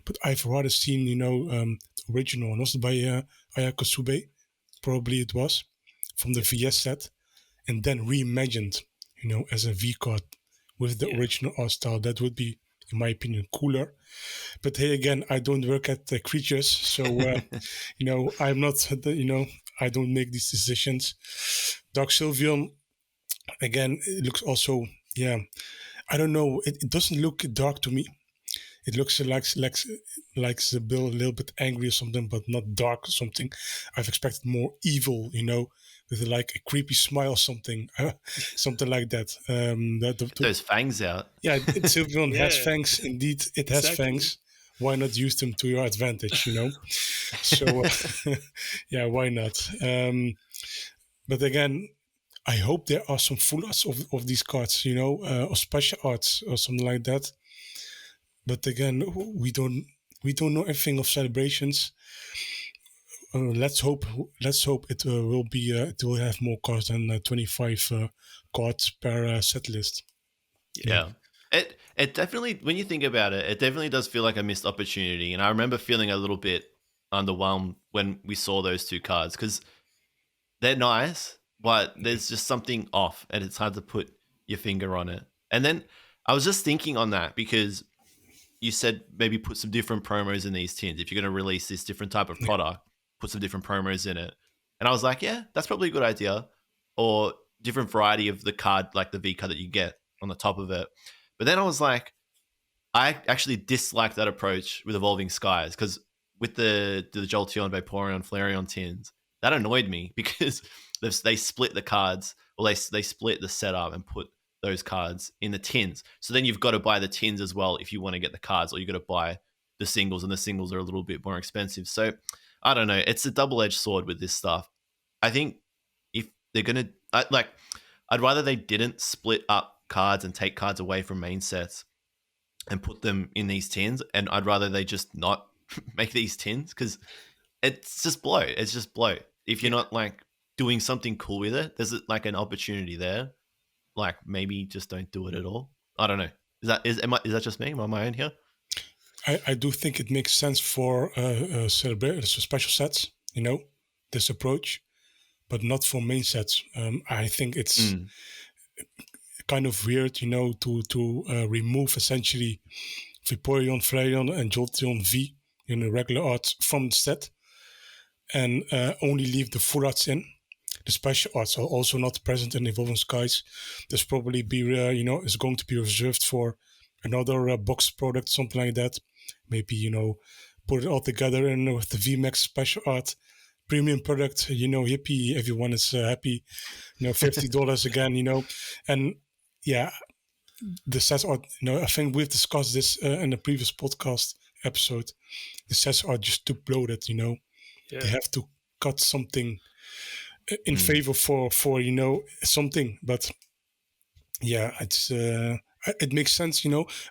but I've rather seen the original, and also by Ayako Sube, probably it was from the VS set, and then reimagined, as a V card with the original art style. That would be, in my opinion, cooler. But hey, again, I don't work at Creatures, so I'm not. I don't make these decisions. Dark Sylveon, again, it looks also, I don't know. It doesn't look dark to me. It looks like the bill a little bit angry or something, but not dark or something. I've expected more evil, with like a creepy smile or something, something like that. Those fangs out. Yeah, Sylveon has fangs. Indeed, it has fangs. Why not use them to your advantage, So, yeah, why not? But again, I hope there are some full arts of these cards, or special arts or something like that. But again, we don't know everything of celebrations. Let's hope it will be it will have more cards than 25 cards per set list. Yeah. It definitely, when you think about it, it definitely does feel like a missed opportunity. And I remember feeling a little bit underwhelmed when we saw those 2 cards, because they're nice, but there's just something off and it's hard to put your finger on it. And then I was just thinking on that, because you said maybe put some different promos in these tins. If you're going to release this different type of product, put some different promos in it. And I was like, yeah, that's probably a good idea. Or different variety of the card, like the V card that you get on the top of it. But then I was like, I actually dislike that approach with Evolving Skies, because with the Jolteon, Vaporeon, Flareon tins, that annoyed me because they split the cards, or they split the setup and put those cards in the tins. So then you've got to buy the tins as well if you want to get the cards, or you've got to buy the singles, and the singles are a little bit more expensive. So I don't know. It's a double-edged sword with this stuff. I think if they're gonna I'd rather they didn't split up cards and take cards away from main sets and put them in these tins, and I'd rather they just not make these tins because it's just blow. It's just blow. If you're not like doing something cool with it, there's like an opportunity there. Like maybe just don't do it at all. I don't know. Is that just me? Am I on my own here? I do think it makes sense for special sets, this approach, but not for main sets. I think it's kind of weird, to remove essentially Vaporeon, Flareon, and Jolteon V in the regular arts from the set and only leave the full arts in. The special arts are also not present in Evolving Skies. There's probably is going to be reserved for another box product, something like that. Maybe, put it all together and with the VMAX special art premium product, hippie, everyone is happy, $50 again, and yeah, the sets are, I think we've discussed this in the previous podcast episode. The sets are just too bloated, They have to cut something in favor for something, but yeah, it's it makes sense.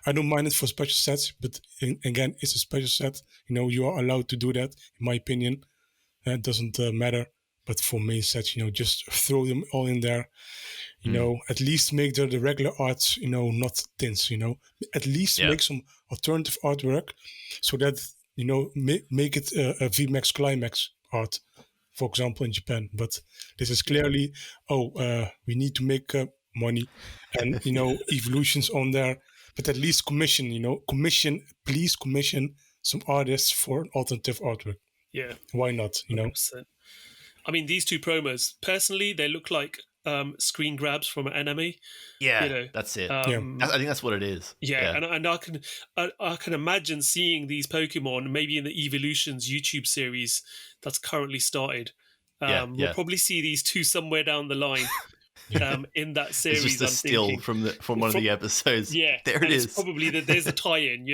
I don't mind it for special sets, but again, it's a special set. You are allowed to do that, in my opinion. It doesn't matter. But for main sets, just throw them all in there. At least make the regular arts, not tins. At least make some alternative artwork, so that make it a VMAX Climax art, for example, in Japan. But this is clearly, we need to make money, and evolutions on there. But at least please commission some artists for alternative artwork. Yeah, why not? 100%. I mean, these two promos, personally, they look like screen grabs from an anime. Yeah, that's it. I think that's what it is. Yeah. And I can imagine seeing these Pokemon maybe in the Evolutions YouTube series that's currently started. We'll probably see these two somewhere down the line. In that series, it's just a still from one of the episodes. Yeah, there it is. It's probably there's a tie-in,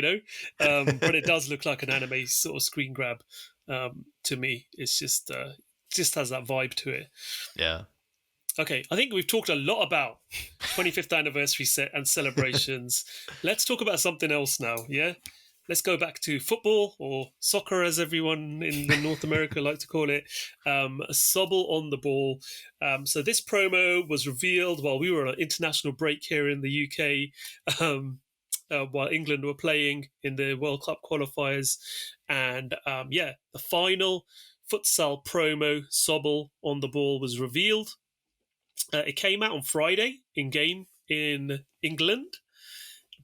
but it does look like an anime sort of screen grab. To me, it's just has that vibe to it. Yeah. Okay, I think we've talked a lot about 25th anniversary set and celebrations. Let's talk about something else now. Yeah. Let's go back to football, or soccer as everyone in North America like to call it. Sobble on the ball. So this promo was revealed while we were on an international break here in the UK, while England were playing in the World Cup qualifiers. And the final futsal promo, Sobble on the ball, was revealed. It came out on Friday in-game in England,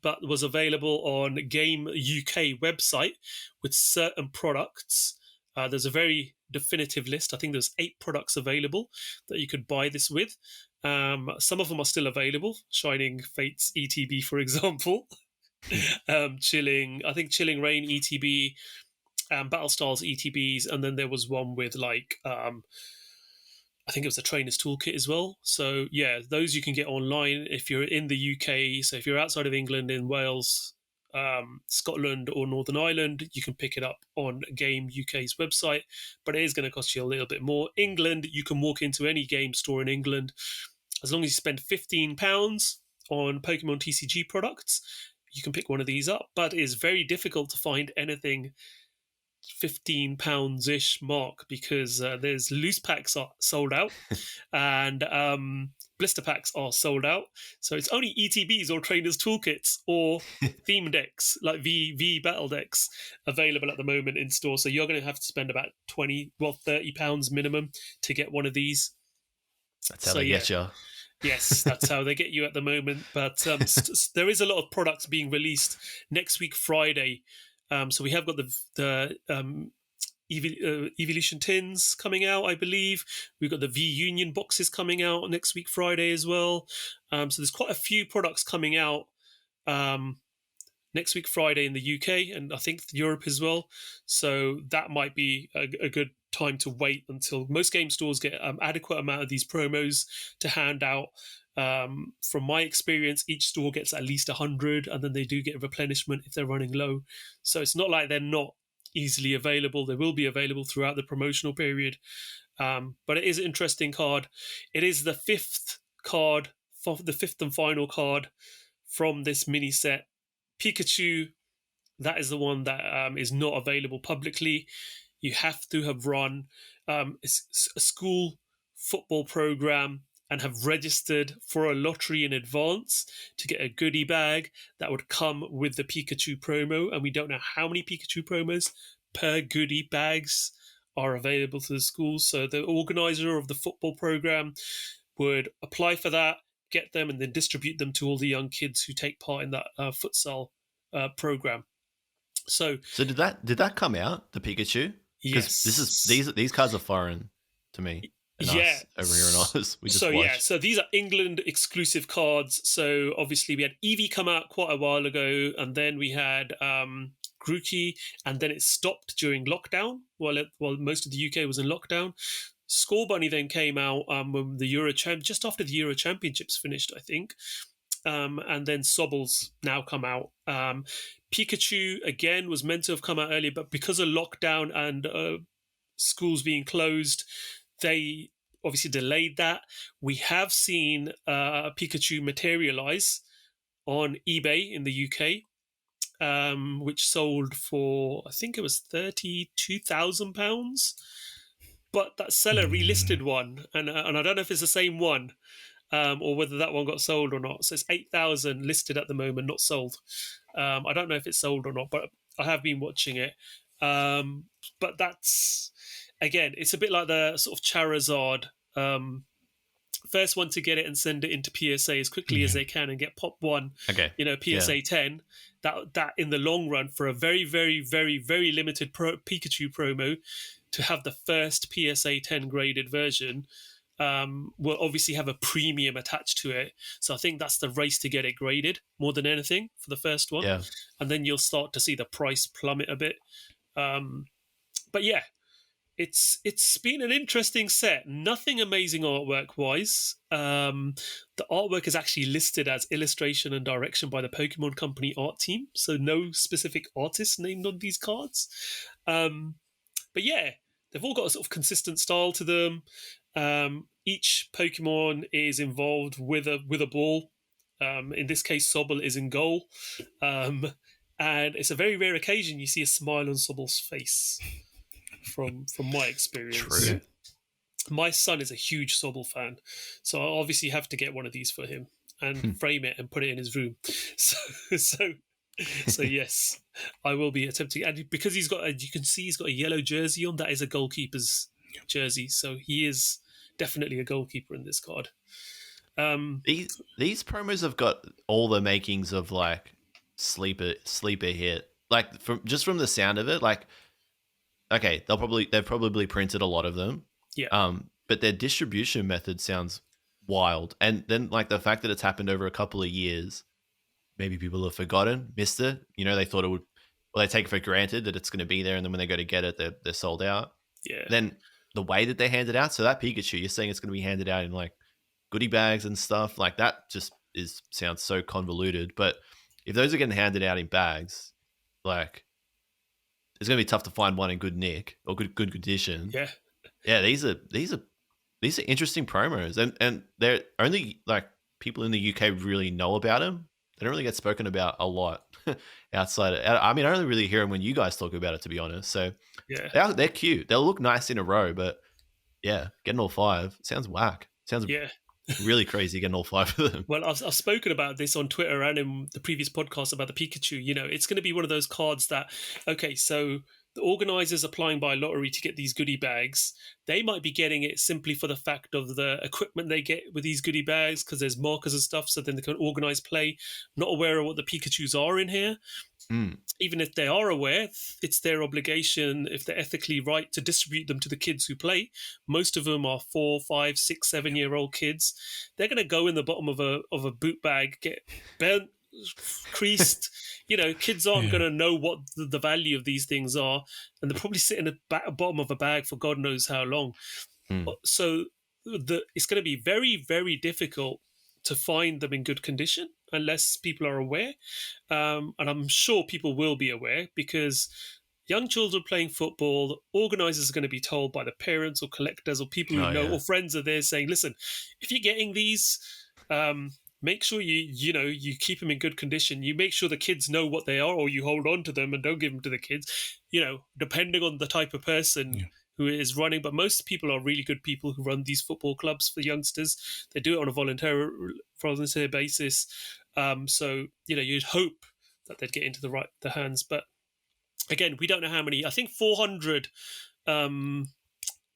but was available on Game UK website with certain products. There's a very definitive list. I think there's 8 products available that you could buy this with. Some of them are still available. Shining Fates ETB, for example. Chilling Rain ETB, Battlestars ETBs, and then there was one with I think it was a trainer's toolkit as well. So yeah, those you can get online if you're in the UK. So if you're outside of England, in Wales, Scotland or Northern Ireland, you can pick it up on Game UK's website, but it is going to cost you a little bit more. England, you can walk into any game store in England. As long as you spend £15 on Pokemon TCG products, you can pick one of these up, but it is very difficult to find anything £15-ish mark, because there's loose packs are sold out and blister packs are sold out. So it's only ETBs or trainers toolkits or theme decks like V battle decks available at the moment in store. So you're going to have to spend about £30 minimum to get one of these. That's how they get you. Yes, that's how they get you at the moment. But there is a lot of products being released next week, Friday. So we have got the Evolution tins coming out, I believe. We've got the V-Union boxes coming out next week, Friday as well. So there's quite a few products coming out next week, Friday in the UK, and I think Europe as well. So that might be a good time to wait until most game stores get adequate amount of these promos to hand out. From my experience, each store gets at least 100, and then they do get replenishment if they're running low. So it's not like they're not easily available. They will be available throughout the promotional period. But it is an interesting card. It is the fifth and final card from this mini set. Pikachu, that is the one that is not available publicly. You have to have run a school football program and have registered for a lottery in advance to get a goodie bag that would come with the Pikachu promo. And we don't know how many Pikachu promos per goodie bags are available to the schools. So the organizer of the football program would apply for that, get them, and then distribute them to all the young kids who take part in that futsal program. So did that come out, the Pikachu? Yes. These cards are foreign to me. Yeah, over here in Oz. So these are England exclusive cards. So obviously we had Eevee come out quite a while ago, and then we had Grookey, and then it stopped during lockdown while most of the UK was in lockdown. Scorbunny then came out when the just after the Euro Championships finished, I think. And then Sobble's now come out. Pikachu, again, was meant to have come out earlier, but because of lockdown and schools being closed, they obviously delayed that. We have seen Pikachu materialize on eBay in the UK, which sold for, I think it was £32,000. But that seller relisted one, and I don't know if it's the same one. Or whether that one got sold or not. So it's 8,000 listed at the moment, not sold. I don't know if it's sold or not, but I have been watching it. But that's, again, it's a bit like the sort of Charizard. First one to get it and send it into PSA as quickly as they can and get pop one, PSA 10. That in the long run, for a very, very, very, very limited Pikachu promo, to have the first PSA 10 graded version, will obviously have a premium attached to it. So I think that's the race to get it graded more than anything for the first one. Yeah. And then you'll start to see the price plummet a bit. But yeah, it's been an interesting set. Nothing amazing artwork-wise. The artwork is actually listed as illustration and direction by the Pokemon Company art team. So no specific artist named on these cards. But yeah, they've all got a sort of consistent style to them. Each Pokemon is involved with a ball. In this case, Sobble is in goal. And it's a very rare occasion you see a smile on Sobble's face, from my experience. True. My son is a huge Sobble fan, so I obviously have to get one of these for him and frame it and put it in his room. So yes, I will be attempting. And because you can see he's got a yellow jersey on, that is a goalkeeper's jersey, so he is definitely a goalkeeper in this card. These promos have got all the makings of like sleeper hit. Like from the sound of it, like okay, they've probably printed a lot of them. Yeah. But their distribution method sounds wild, and then like the fact that it's happened over a couple of years, maybe people have forgotten, missed it. They thought it would. Well, they take it for granted that it's going to be there, and then when they go to get it, they're sold out. Yeah. Then the way that they hand it out, so that Pikachu, you're saying it's going to be handed out in like goodie bags and stuff like that. Just sounds so convoluted. But if those are getting handed out in bags, like it's going to be tough to find one in good nick or good condition. Yeah. Yeah, these are interesting promos, and they're only like people in the UK really know about them. They don't really get spoken about a lot outside. I mean, I only really hear them when you guys talk about it, to be honest. So yeah, they're cute. They'll look nice in a row, but yeah, getting all 5 sounds whack. Sounds really crazy getting all 5 of them. Well, I've spoken about this on Twitter and in the previous podcast about the Pikachu. It's going to be one of those cards that, okay, so the organisers applying by lottery to get these goodie bags, they might be getting it simply for the fact of the equipment they get with these goodie bags, because there's markers and stuff, so then they can organise play, not aware of what the Pikachus are in here. Even if they are aware, it's their obligation, if they're ethically right, to distribute them to the kids who play. Most of them are 4, 5, 6, 7-year-old kids. They're going to go in the bottom of a boot bag, get bent, creased. Kids aren't going to know what the value of these things are, and they're probably sitting at the bottom of a bag for God knows how long. So it's going to be very, very difficult to find them in good condition unless people are aware. And I'm sure people will be aware, because young children playing football, the organisers are going to be told by the parents or collectors or people who know or friends are there saying, listen, if you're getting these, make sure you keep them in good condition. You make sure the kids know what they are, or you hold on to them and don't give them to the kids, depending on the type of person who is running. But most people are really good people who run these football clubs for youngsters. They do it on a volunteer basis. So, you'd hope that they'd get into the hands. But again, we don't know how many. I think 400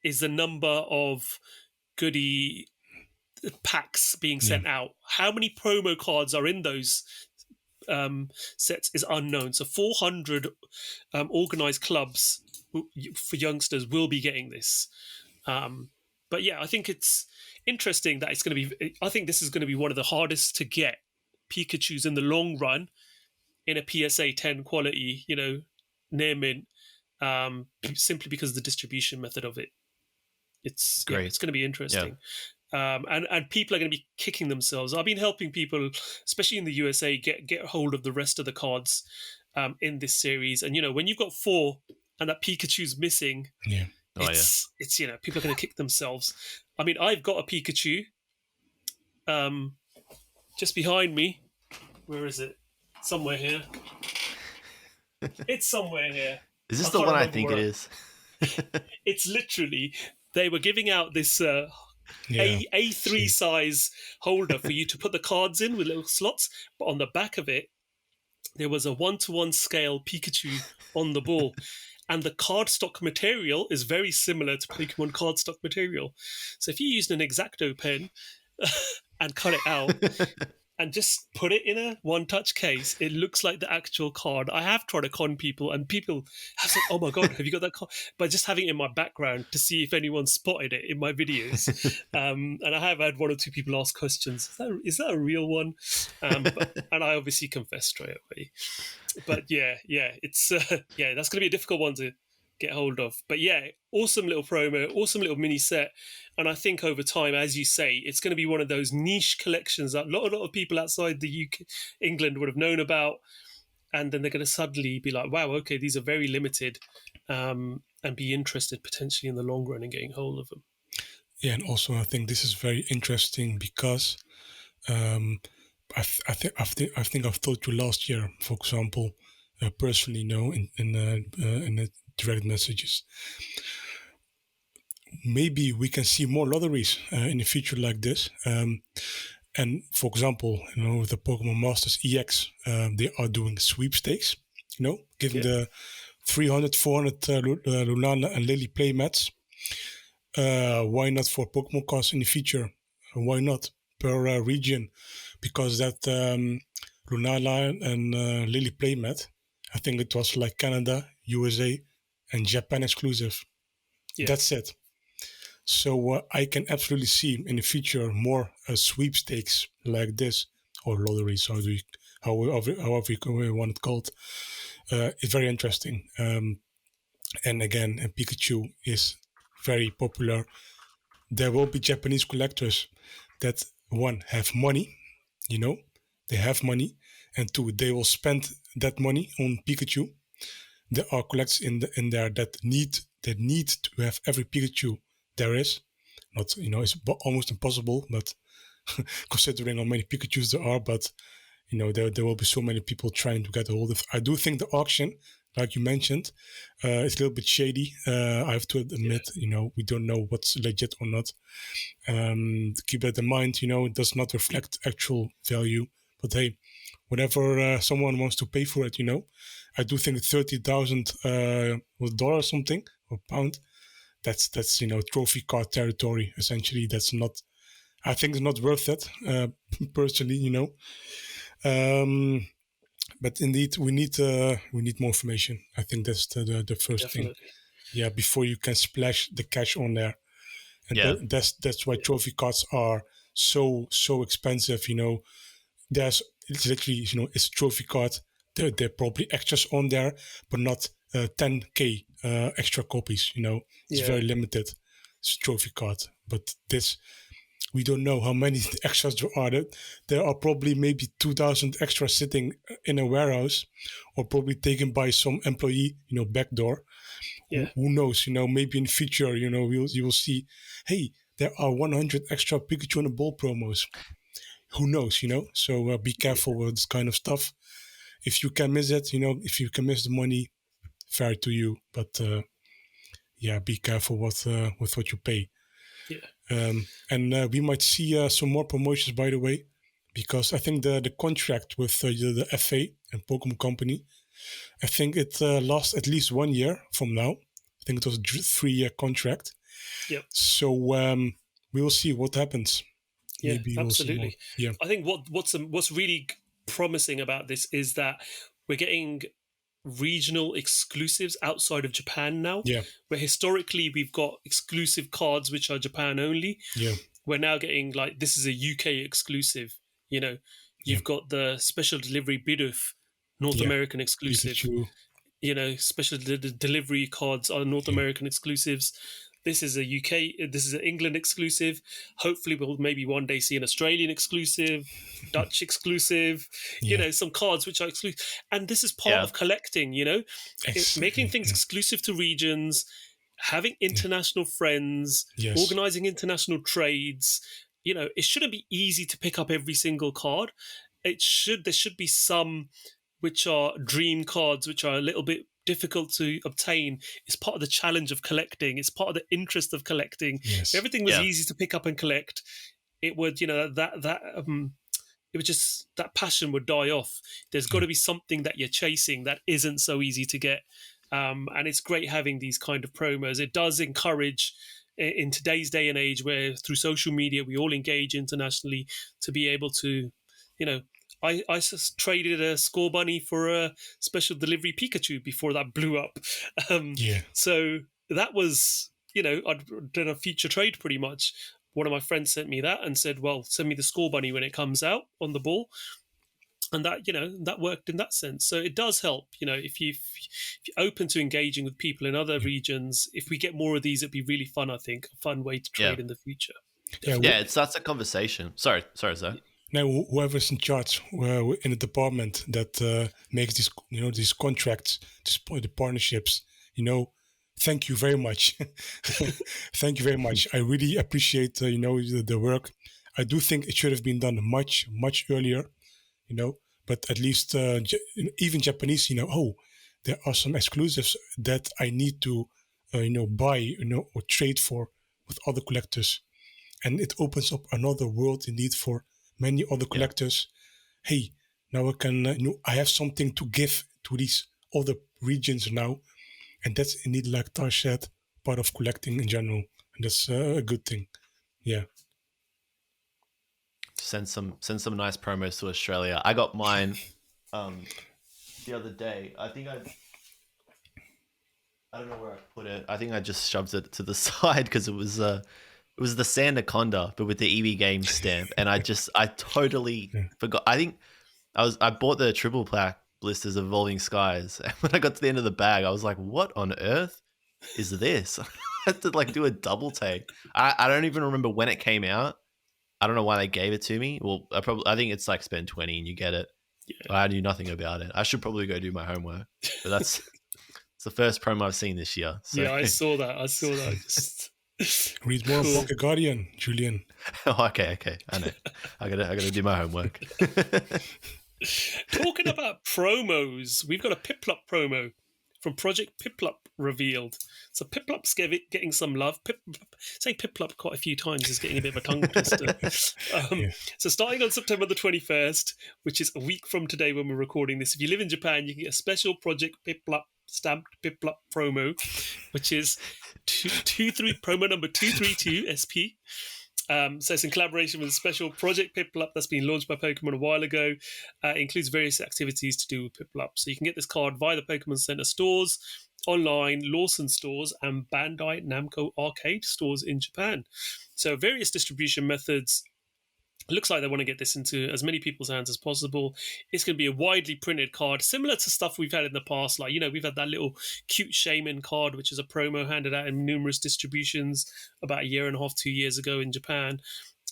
is the number of goodie packs being sent out. How many promo cards are in those sets is unknown. So 400 organized clubs for youngsters will be getting this. But yeah, I think it's interesting that it's going to be. I think this is going to be one of the hardest to get Pikachus in the long run in a PSA 10 quality, near mint, simply because of the distribution method of it. It's great. It's going to be interesting. Yeah. And people are going to be kicking themselves. I've been helping people, especially in the USA, get hold of the rest of the cards in this series. And, when you've got 4 and that Pikachu's missing, it's people are going to kick themselves. I mean, I've got a Pikachu just behind me. Where is it? Somewhere here. It's somewhere here. Is this the one I think it is? It's literally, they were giving out this A3 size holder for you to put the cards in with little slots, but on the back of it, there was a 1-to-1 scale Pikachu on the ball. And the cardstock material is very similar to Pokemon cardstock material. So if you used an X-Acto pen and cut it out and just put it in a one-touch case, it looks like the actual card. I have tried to con people, and people have said, oh my God, have you got that card? But just having it in my background to see if anyone spotted it in my videos. And I have had 1 or 2 people ask questions. Is that a real one? And I obviously confessed straight away. But it's that's going to be a difficult one to get hold of. But awesome little promo, awesome little mini set. And I think over time, as you say, it's going to be one of those niche collections that a lot of people outside the UK, England would have known about. And then they're going to suddenly be like, wow, okay, these are very limited, and be interested potentially in the long run in getting hold of them. Yeah, and also I think this is very interesting because I think I've told you last year, for example, personally, in the direct messages. Maybe we can see more lotteries in the future like this. And for example, with the Pokemon Masters EX, they are doing sweepstakes. Giving the 300, 400 Lunala and Lily playmats. Why not for Pokemon cards in the future? Why not per region? Because that Lunala and Lily playmat, I think it was like Canada, USA, and Japan exclusive. Yeah. That's it. So I can absolutely see in the future more sweepstakes like this, or lotteries, however you want it called. It's very interesting. And again, Pikachu is very popular. There will be Japanese collectors that, 1, have money, they have money, and 2, they will spend that money on Pikachu. There are collectors in there that need to have every Pikachu there is. Not, it's almost impossible, but considering how many Pikachus there are, but there will be so many people trying to get a hold of. I do think the auction, like you mentioned, is a little bit shady. I have to admit, we don't know what's legit or not. Keep that in mind. It does not reflect actual value. But hey, whatever someone wants to pay for it, I do think $30,000 dollar something or pound. That's trophy card territory. Essentially, that's not. I think it's not worth it. Personally, But indeed, we need more information. I think that's the first thing. Yeah, before you can splash the cash on there, and that's why trophy cards are so expensive. It's literally it's a trophy card. There are probably extras on there, but not 10K extra copies. It's very limited. It's a trophy card, but this We don't know how many extras there are. There are probably maybe 2,000 extras sitting in a warehouse, or probably taken by some employee, backdoor. Yeah. Who knows? Maybe in the future, you will see, hey, there are 100 extra Pikachu and a ball promos. Who knows? So be careful with this kind of stuff. If you can miss it, if you can miss the money, fair to you. But be careful with what you pay. Yeah. And we might see some more promotions, by the way, because I think the contract with the FA and Pokemon Company, I think it lasts at least 1 year from now. I think it was a 3-year contract. Yep. So we will see what happens. Yeah, Maybe absolutely. Yeah. I think what's really promising about this is that we're getting regional exclusives outside of Japan now. Yeah. Where historically we've got exclusive cards which are Japan only. Yeah. We're now getting this is a UK exclusive. You've got the special delivery Bidoof, North American exclusive. Pikachu. Special delivery cards are North American exclusives. This is this is an England exclusive. Hopefully we'll maybe one day see an Australian exclusive, Dutch exclusive, some cards which are exclusive. And this is part of collecting, making things exclusive to regions, having international friends, organizing international trades. It shouldn't be easy to pick up every single card. There should be some which are dream cards, which are a little bit difficult to obtain. It's part of the challenge of collecting. It's part of the interest of collecting. If everything was easy to pick up and collect, it would, it would just, that passion would die off. There's got to be something that you're chasing that isn't so easy to get. And it's great having these kind of promos. It does encourage, in today's day and age, where through social media we all engage internationally, to be able to, I traded a Score Bunny for a special delivery Pikachu before that blew up. So that was, I'd done a future trade pretty much. One of my friends sent me that and said, well, send me the Score Bunny when it comes out on the ball. And that, that worked in that sense. So it does help, if you're open to engaging with people in other regions, if we get more of these, it'd be really fun, I think. A fun way to trade in the future. It starts a conversation. Sorry, Zach. Now, whoever's in charge in the department that makes these contracts, the partnerships, thank you very much. Thank you very much. I really appreciate the work. I do think it should have been done much, much earlier, but at least even Japanese, there are some exclusives that I need to buy, or trade for with other collectors, and it opens up another world indeed for many other collectors. Hey, now I have something to give to these other regions now, and that's indeed, like Tar said, part of collecting in general, and that's a good thing. Yeah. Send some nice promos to Australia. I got mine the other day. I don't know where I put it. I think I just shoved it to the side because it was the Sandaconda, but with the EV Games stamp, and I totally forgot. I think I bought the triple pack blisters of Evolving Skies, and when I got to the end of the bag, I was like, "What on earth is this?" I had to do a double take. I don't even remember when it came out. I don't know why they gave it to me. Well, I think it's spend 20 and you get it. Yeah. I knew nothing about it. I should probably go do my homework, but that's it's the first promo I've seen this year. So. Yeah, I saw that. Read more of PokeGuardian, Julian. Oh, okay. I know. I gotta do my homework. Talking about promos, we've got a Piplup promo from Project Piplup revealed. So Piplup's getting some love. Saying Piplup quite a few times is getting a bit of a tongue twister. So starting on September the 21st, which is a week from today when we're recording this, if you live in Japan, you can get a special Project Piplup stamped Piplup promo, which is promo number 232 SP. So it's in collaboration with a special Project Piplup that's been launched by Pokemon a while ago. It includes various activities to do with Piplup. So you can get this card via the Pokemon Center stores, online, Lawson stores, and Bandai Namco arcade stores in Japan. So various distribution methods. It looks like they want to get this into as many people's hands as possible. It's going to be a widely printed card, similar to stuff we've had in the past. We've had that little cute Shaman card, which is a promo handed out in numerous distributions about 1.5 years, 2 years ago in Japan.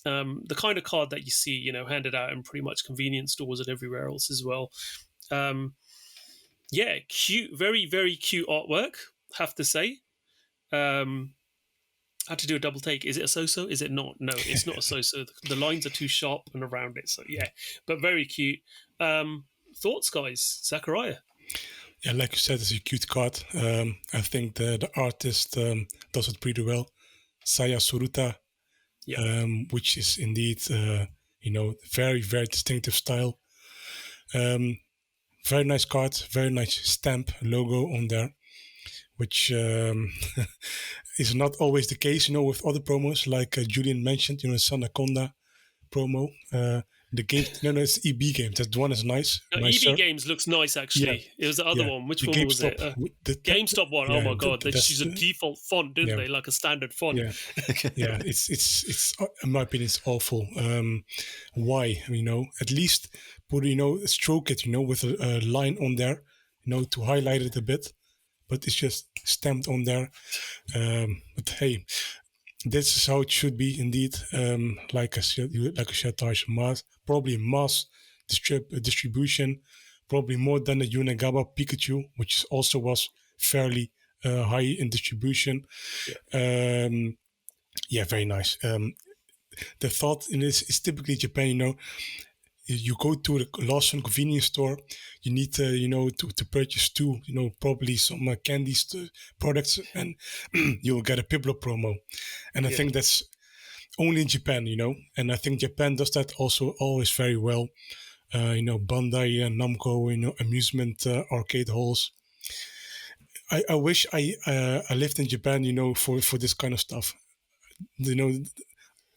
the kind of card that you see, handed out in pretty much convenience stores and everywhere else as well. Yeah, cute, very, very cute artwork, have to say. Had to do a double take. Is it a so-so? Is it not? No, it's not a so-so. The lines are too sharp and around it. So yeah, but very cute. Thoughts, guys? Zakariya? Yeah, like you said, it's a cute card. I think the artist does it pretty well. Saya Suruta, which is indeed, very, very distinctive style. Very nice card, very nice stamp logo on there, which is not always the case, with other promos, like Julian mentioned, Sanaconda promo. The game, it's EB games. That one is nice. No, EB games looks nice, actually. Yeah. It was the other one. Which one was it? The GameStop one. Yeah, oh my god, they just used a default font, didn't they? Like a standard font. Yeah, yeah. It's in my opinion, it's awful. Why? At least put stroke it, with a line on there, to highlight it a bit. But it's just stamped on there. But hey, this is how it should be indeed. Like I said, Taj, probably mass distribution, probably more than the Unagaba Pikachu, which also was fairly high in distribution. Yeah, very nice. The thought in this is typically Japan, you go to the Lawson convenience store, you need to purchase two, probably some candy products, and you'll get a Piplup promo. And I think that's only in Japan, and I think Japan does that also always very well. Bandai and Namco, amusement arcade halls. I wish I lived in Japan, for this kind of stuff.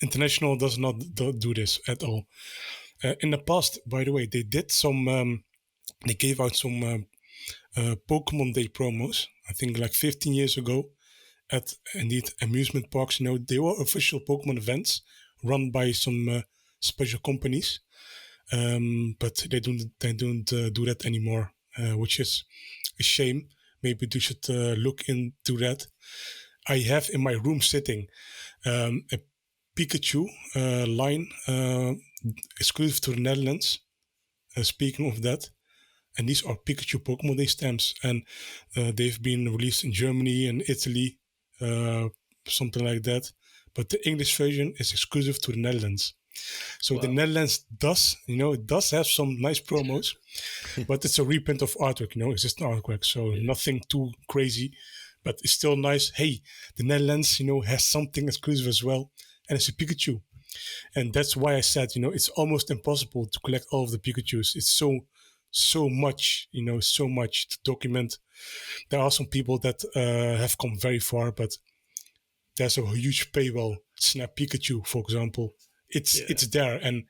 International does not do this at all. In the past, by the way, they did some. They gave out some Pokemon Day promos. I think like 15 years ago, at indeed amusement parks. They were official Pokemon events run by some special companies, but they don't do that anymore, which is a shame. Maybe they should look into that. I have in my room sitting a Pikachu line. Exclusive to the Netherlands. Speaking of that, and these are Pikachu Pokemon Day stamps, and they've been released in Germany and Italy, something like that. But the English version is exclusive to the Netherlands. So the Netherlands does have some nice promos, but it's a reprint of artwork. It's just an artwork, so nothing too crazy, but it's still nice. Hey, the Netherlands, has something exclusive as well, and it's a Pikachu. And that's why I said, it's almost impossible to collect all of the Pikachus. It's so much, so much to document. There are some people that have come very far, but there's a huge paywall. Snap Pikachu, for example. It's there. And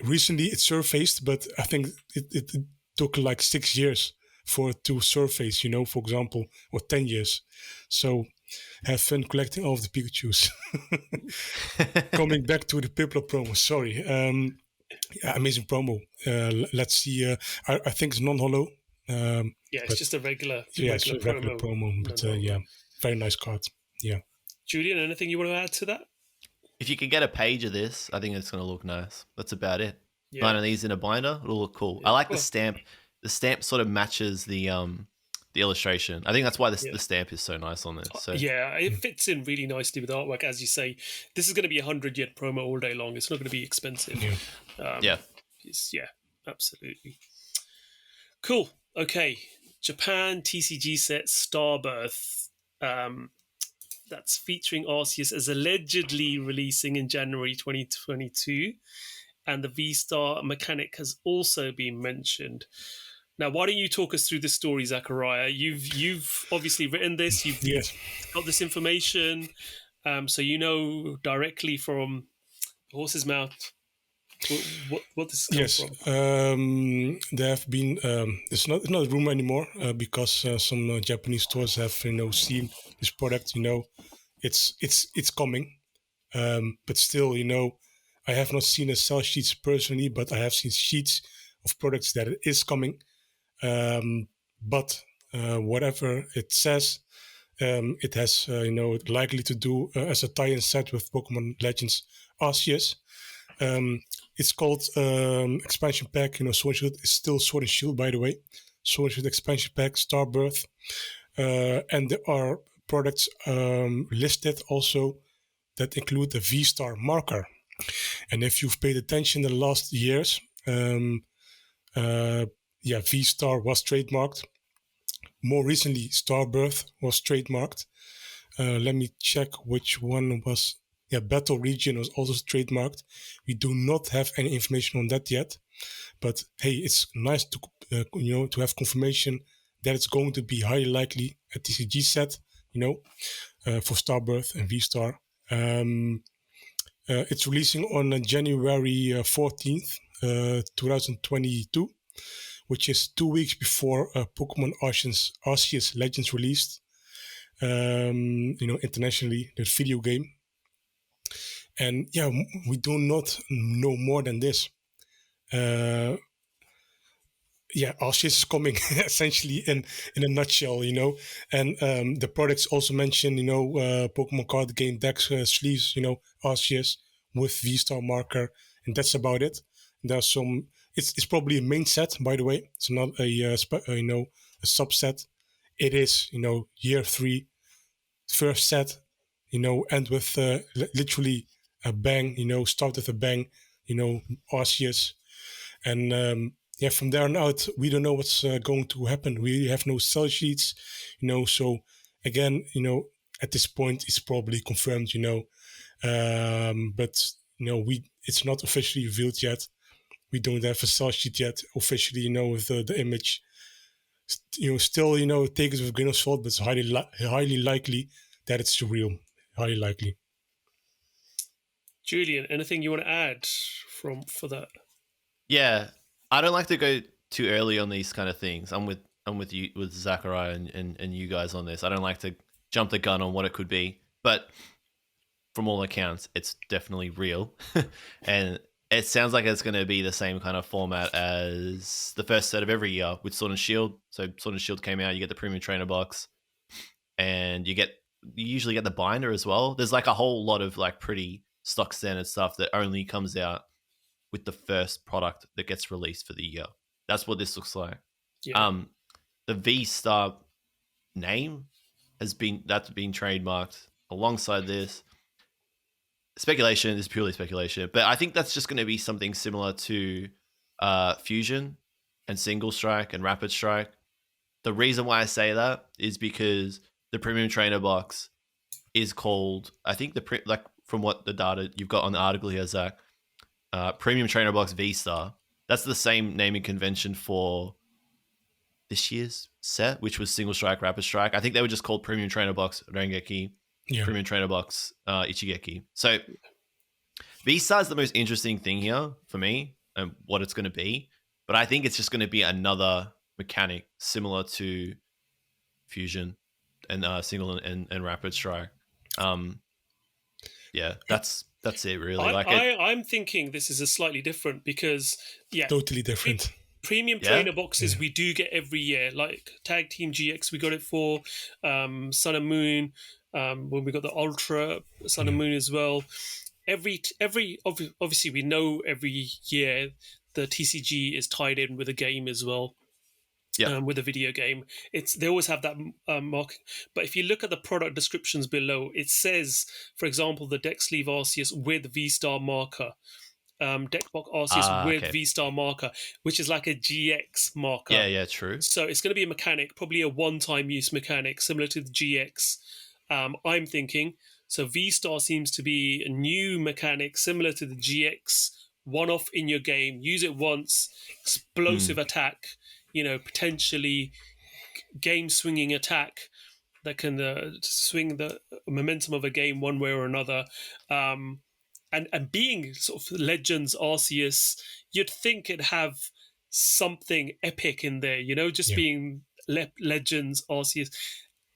recently it surfaced, but I think it took like 6 years for it to surface, for example, or 10 years. So have fun collecting all of the Pikachus. Coming back to the Piplup promo, sorry. Amazing promo. Let's see. I think it's non-holo. It's just a regular promo. But very nice card. Yeah. Julian, anything you want to add to that? If you can get a page of this, I think it's going to look nice. That's about it. Yeah. 9 of these in a binder, it'll look cool. I like the stamp. The stamp sort of matches the illustration. I think that's why the stamp is so nice on this. So. It fits in really nicely with artwork. As you say, this is going to be 100 promo all day long. It's not going to be expensive. Absolutely. Cool. Okay. Japan TCG set Starbirth. That's featuring Arceus as allegedly releasing in January 2022. And the VSTAR mechanic has also been mentioned. Now, why don't you talk us through the story, Zakariya? You've obviously written this. You've got this information, so directly from the horse's mouth what this comes from. There have been. It's not a rumor anymore because some Japanese stores have seen this product. It's coming, but still, I have not seen a sell sheets personally, but I have seen sheets of products that it is coming. But whatever it says, It has, likely to do as a tie-in set with Pokemon Legends Arceus. It's called expansion pack. Sword and Shield is still Sword and Shield, by the way. Sword and Shield expansion pack, Starbirth, and there are products listed also that include the VSTAR marker. And if you've paid attention in the last years, VSTAR was trademarked. More recently, Starbirth was trademarked. Let me check which one was. Yeah, Battle Region was also trademarked. We do not have any information on that yet. But hey, it's nice to to have confirmation that it's going to be highly likely a TCG set, for Starbirth and VSTAR. It's releasing on January 14th, 2022, which is 2 weeks before Pokemon Arceus Legends released, internationally, the video game. And yeah, we do not know more than this. Arceus is coming essentially in a nutshell, and the products also mention, Pokemon card game decks, sleeves, Arceus with VSTAR marker, and that's about it. There's some. It's probably a main set, by the way. It's not a subset. It is, year 3, first set, end with literally a bang. Start with a bang. Arceus, and from there on out, we don't know what's going to happen. We have no sell sheets, So again, at this point, it's probably confirmed, but it's not officially revealed yet. We don't have a sell sheet yet officially, with the image. Still, take it with a grain of salt, but it's highly likely that it's real. Highly likely. Julian, anything you want to add for that? Yeah, I don't like to go too early on these kind of things. I'm with you, with Zakariya and you guys on this. I don't like to jump the gun on what it could be, but from all accounts, it's definitely real, and it sounds like it's going to be the same kind of format as the first set of every year with Sword and Shield. So Sword and Shield came out, you get the premium trainer box, and you usually get the binder as well. There's like a whole lot of like pretty stock standard stuff that only comes out with the first product that gets released for the year. That's what this looks like. Yeah. The VSTAR name that's been trademarked alongside this. Speculation is purely speculation, but I think that's just going to be something similar to Fusion and Single Strike and Rapid Strike. The reason why I say that is because the premium trainer box is called, I think from what the data you've got on the article here, Zach, Premium Trainer Box VSTAR. That's the same naming convention for this year's set, which was Single Strike, Rapid Strike. I think they were just called Premium Trainer Box Rengeki, Premium Trainer Box Ichigeki. So VSTAR is the most interesting thing here for me and what it's going to be. But I think it's just going to be another mechanic similar to Fusion and Single and Rapid Strike. That's it really. I'm thinking this is a slightly different because totally different. Premium trainer boxes we do get every year, like Tag Team GX. We got it for Sun and Moon. When we got the Ultra Sun and Moon as well. Obviously we know every year the TCG is tied in with a game as well. With a video game, they always have that marking. But if you look at the product descriptions below, it says, for example, the deck sleeve Arceus with VSTAR marker, deck box Arceus with VSTAR marker, which is like a GX marker. Yeah, true. So it's going to be a mechanic, probably a one-time use mechanic, similar to the GX. I'm thinking. So VSTAR seems to be a new mechanic, similar to the GX, one-off in your game. Use it once, explosive attack. Potentially game-swinging attack that can swing the momentum of a game one way or another. And being sort of Legends Arceus, you'd think it'd have something epic in there, being Legends Arceus.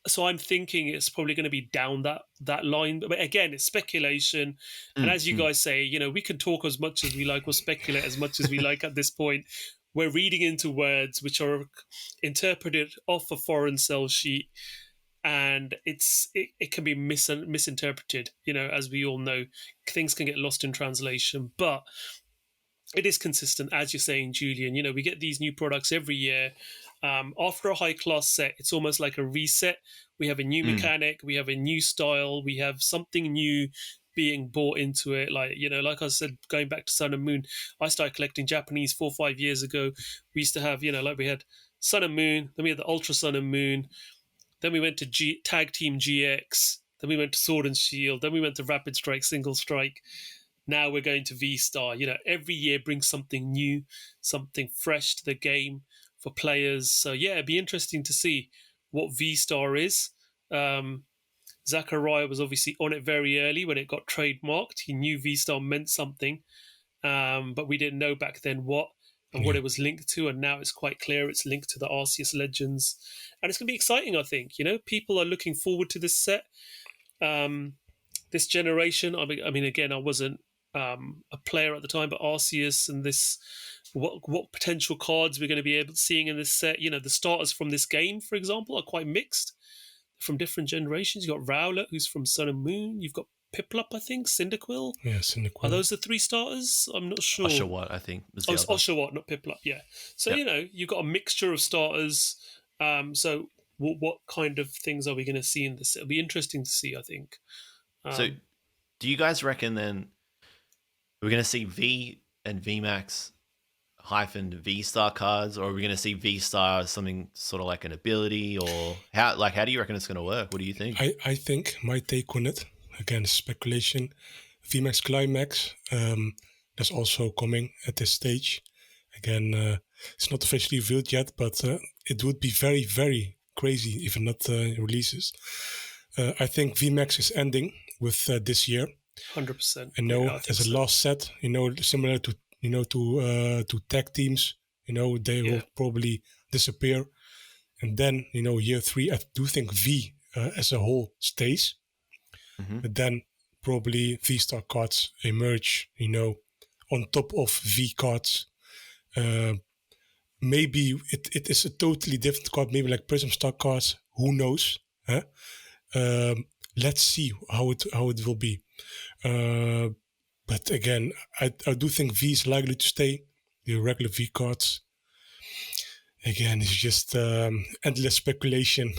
So I'm thinking it's probably going to be down that line. But again, it's speculation. And as you guys say, we can talk as much as we like or speculate as much as we like at this point. We're reading into words which are interpreted off a foreign sell sheet. and it can be misinterpreted. As we all know, things can get lost in translation, but it is consistent, as you're saying, Julian. We get these new products every year. After a high class set, it's almost like a reset. We have a new mechanic, we have a new style, we have something new being bought into it. Like I said, going back to Sun and Moon, I started collecting Japanese 4 or 5 years ago. We used to have, we had Sun and Moon, then we had the Ultra Sun and Moon, then we went to Tag Team GX, then we went to Sword and Shield, then we went to Rapid Strike, Single Strike. Now we're going to V-Star. Every year brings something new, something fresh to the game for players. So yeah, it'd be interesting to see what V-Star is. Zakariya was obviously on it very early when it got trademarked. He knew V-Star meant something, but we didn't know back then what and what it was linked to. And now it's quite clear it's linked to the Arceus Legends. And it's going to be exciting, I think. People are looking forward to this set. This generation, I mean, again, I wasn't a player at the time, but Arceus and this, what potential cards we're going to be able to seeing in this set. The starters from this game, for example, are quite mixed from different generations. You've got Rowlet, who's from Sun and Moon. You've got Piplup, I think, Cyndaquil. Yeah, Cyndaquil. Are those the 3 starters? I'm not sure. Oshawott, I think. Oshawott, not Piplup, yeah. So, you've got a mixture of starters. So what kind of things are we going to see in this? It'll be interesting to see, I think. So do you guys reckon then we're going to see V and VMAX hyphen V-Star cards, or are we going to see V-Star as something sort of like an ability, or how do you reckon it's going to work? What do you think? I think my take on it, again, speculation, VMAX Climax, that's also coming at this stage. Again, it's not officially revealed yet, but it would be very, very crazy if it not releases. I think VMAX is ending with this year. 100%. I know as a last set, similar to to tag teams, they will probably disappear, and then year 3, I do think V as a whole stays, but then probably V-Star cards emerge, on top of V cards. Maybe it is a totally different card, maybe like Prism Star cards. Who knows? Huh? Let's see how it will be. But again, I do think V is likely to stay. The regular V cards. Again, it's just endless speculation.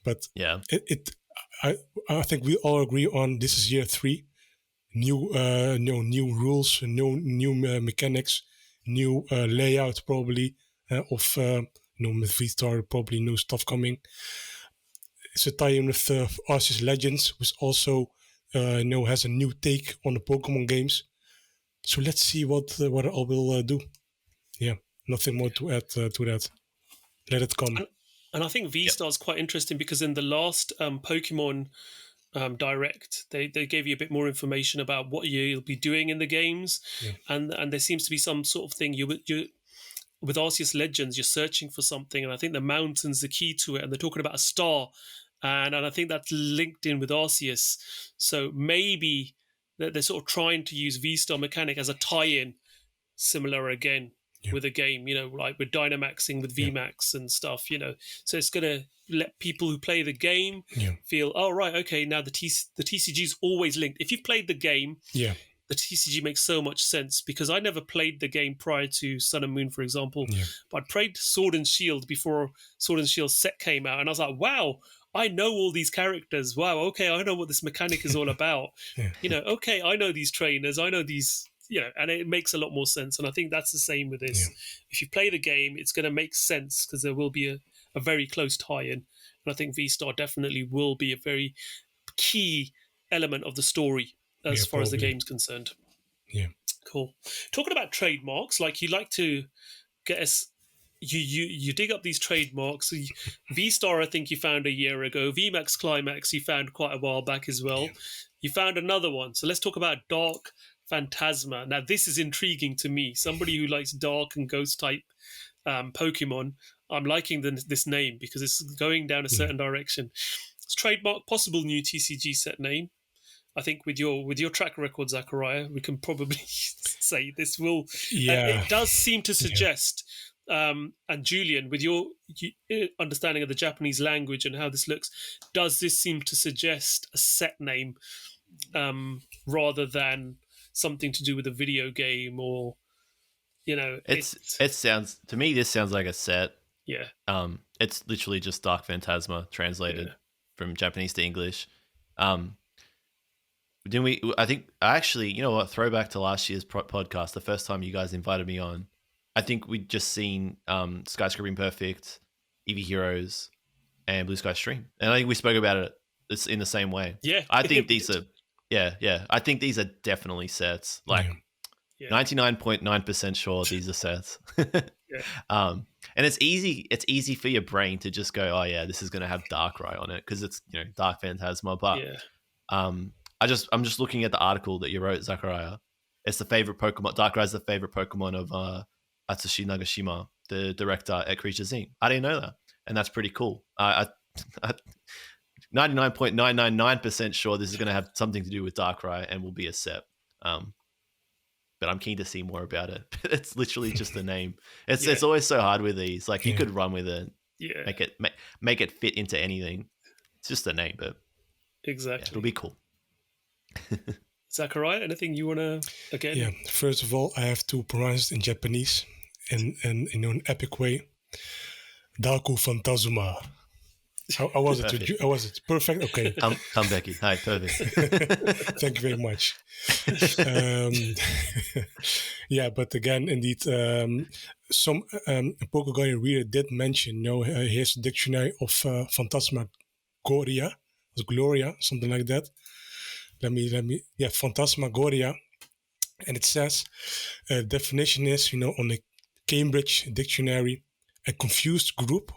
But yeah, I think we all agree on this is year 3. New rules, new mechanics, new layout probably of with V-Star, probably new stuff coming. It's a tie-in with Arceus Legends, which also has a new take on the Pokemon games. So let's see what I will do. Yeah, nothing more to add to that. Let it come. And I think V-Star is quite interesting because in the last Pokemon Direct, they gave you a bit more information about what you'll be doing in the games, and there seems to be some sort of thing you with Arceus Legends, you're searching for something, and I think the mountain's the key to it, and they're talking about a star, and I think that's linked in with Arceus. So maybe they're sort of trying to use V-Star mechanic as a tie-in, similar again with a game, like with Dynamaxing with VMAX and stuff, So it's going to let people who play the game feel, oh, right, okay, now the TCG is always linked. If you've played the game, the TCG makes so much sense, because I never played the game prior to Sun and Moon, for example, but I played Sword and Shield before Sword and Shield set came out, and I was like, wow, I know all these characters. Wow, okay, I know what this mechanic is all about. Okay, I know these trainers, I know these, and it makes a lot more sense. And I think that's the same with this. If you play the game, it's going to make sense because there will be a very close tie-in. And I think V-Star definitely will be a very key element of the story as far as the game's concerned. Yeah. Cool. Talking about trademarks, like you like to get us, you dig up these trademarks. V-Star, I think you found a year ago. VMAX Climax, you found quite a while back as well. You found another one. So let's talk about Dark Fantasma. Now, this is intriguing to me. Somebody who likes dark and ghost type Pokemon, I'm liking this name because it's going down a certain direction. It's trademark, possible new TCG set name. I think with your track record, Zakariya, we can probably say this will. It does seem to suggest And Julian, with your understanding of the Japanese language and how this looks, does this seem to suggest a set name rather than something to do with a video game, or it sounds to me, this sounds like a set. Yeah. It's literally just Dark Phantasma translated from Japanese to English. Didn't we? I think actually, you know what? Throwback to last year's podcast, the first time you guys invited me on. I think we'd just seen Skyscraping Perfect, Eevee Heroes, and Blue Sky Stream, and I think we spoke about it. It's in the same way. Yeah, I think these are. Yeah. I think these are definitely sets. Like 99.9% sure these are sets. And it's easy. It's easy for your brain to just go, oh yeah, this is going to have Darkrai on it because it's Dark Phantasma. But I'm just looking at the article that you wrote, Zakariya. It's the favorite Pokemon. Darkrai is the favorite Pokemon of Atsushi Nagashima, the director at Creatures Inc. I didn't know that, and that's pretty cool. 99.999% sure this is going to have something to do with Darkrai and will be a set. But I'm keen to see more about it. It's literally just a name. It's always so hard with these. Like you could run with it, make it fit into anything. It's just a name, but exactly, it'll be cool. Zakariya, anything you want to again? Yeah. First of all, I have to pronounce it in Japanese, in an epic way. Daku Fantasma. How was it? How was it? Perfect. Okay. Come Becky. Hi. Perfect. Thank you very much. But again, indeed, some PokeGuardian reader did mention, here's a dictionary of Phantasmagoria, Gloria, something like that. Phantasmagoria, and it says definition is, on the Cambridge Dictionary, a confused group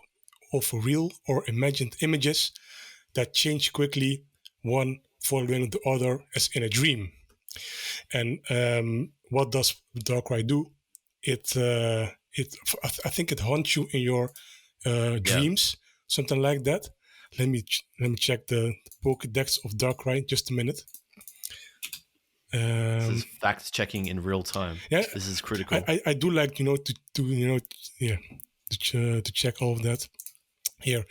of real or imagined images that change quickly, one following the other as in a dream. And what does Darkrai do? I think it haunts you in your dreams, something like that. Let me check the Pokédex of Darkrai. Just a minute. This is fact checking in real time. Yeah, this is critical. I do like to check all of that. Here,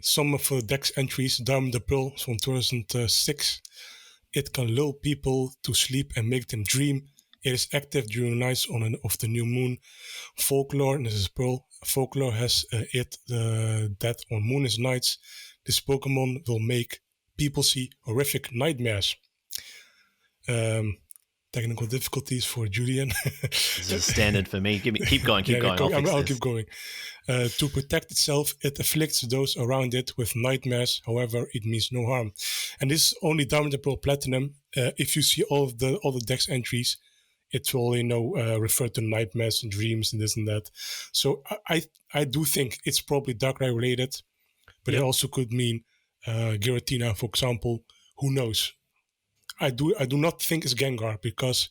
some of the Dex entries, Diamond and Pearl from 2006. It can lull people to sleep and make them dream. It is active during nights of the new moon. Folklore, and this is Pearl. Folklore has that on moonless nights, this Pokemon will make people see horrific nightmares. Technical difficulties for Julian. This is standard for me. Keep going. I'll keep going. To protect itself, it afflicts those around it with nightmares. However, it means no harm. And this is only Diamond and Pearl Platinum. If you see all the Dex entries, it will refer to nightmares and dreams and this and that. So I do think it's probably Darkrai related, but it also could mean Giratina, for example. Who knows? I do not think it's Gengar, because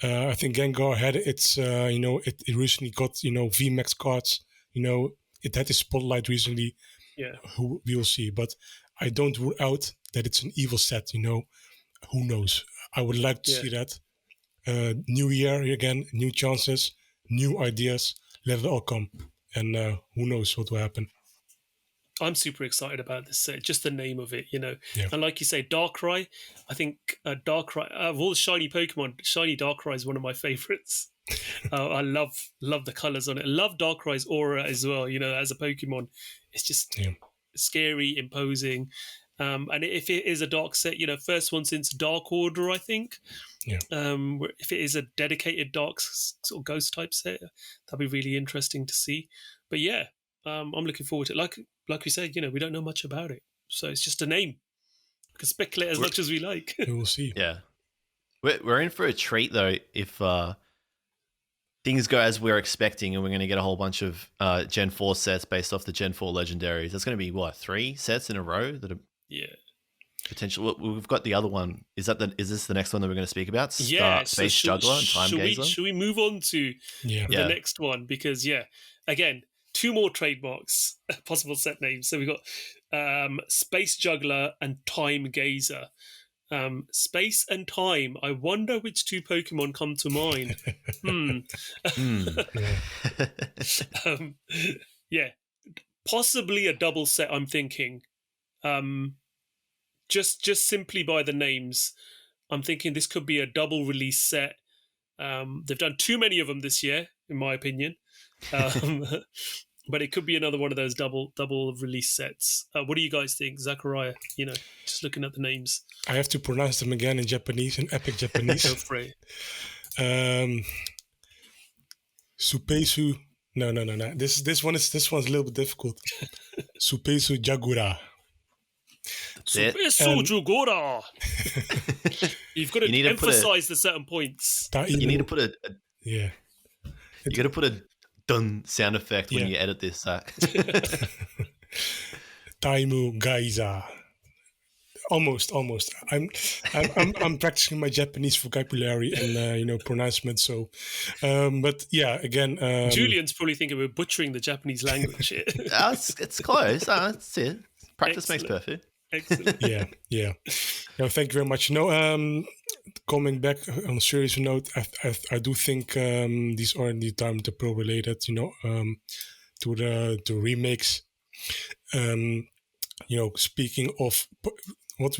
I think Gengar had its it recently got VMAX cards. It had its spotlight recently. Yeah, who we'll see, but I don't rule out that it's an evil set. Who knows? I would like to see that. New year again, new chances, new ideas. Let it all come, and who knows what will happen. I'm super excited about this set, just the name of it, And like you say, Darkrai, I think Darkrai, of all the shiny Pokemon, shiny Darkrai is one of my favorites. I love the colors on it. I love Darkrai's aura as well, as a Pokemon. It's just scary, imposing. And if it is a dark set, first one since Dark Order, I think. Yeah. If it is a dedicated dark sort of ghost type set, that'd be really interesting to see. But I'm looking forward to it. Like we said, we don't know much about it, so it's just a name. We can speculate as much as we like. We will see. Yeah, we're in for a treat though if things go as we're expecting, and we're going to get a whole bunch of Gen 4 sets based off the Gen 4 legendaries. There's going to be 3 sets in a row that are potential. We've got the other one. Is this the next one that we're going to speak about? Space Juggler and Time Gazer. Should we move on to the next one? Because again, 2 more trademarks, possible set names. So we've got Space Juggler and Time Gazer. Space and time. I wonder which two Pokemon come to mind. Yeah, possibly a double set. I'm thinking, just simply by the names, I'm thinking this could be a double release set. They've done too many of them this year, in my opinion. But it could be another one of those double release sets. What do you guys think, Zakariya? Just looking at the names. I have to pronounce them again in Japanese, in epic Japanese. Go for it. Supeisu. No. This one's a little bit difficult. Supeisu Juggler. Supeisu Juggler. You've got to emphasize the certain points. You need to put yeah. You got to put a dun sound effect when you edit this, Zach. Taimu Gaiza. Almost. I'm practicing my Japanese vocabulary and pronouncement. So, but yeah, again, Julian's probably thinking we're butchering the Japanese language. It's close. That's it. Practice makes perfect. Excellent. Yeah. No, thank you very much. No, coming back on a serious note, I do think these are indeed Diamond and Pearl related. To the remakes. Speaking of what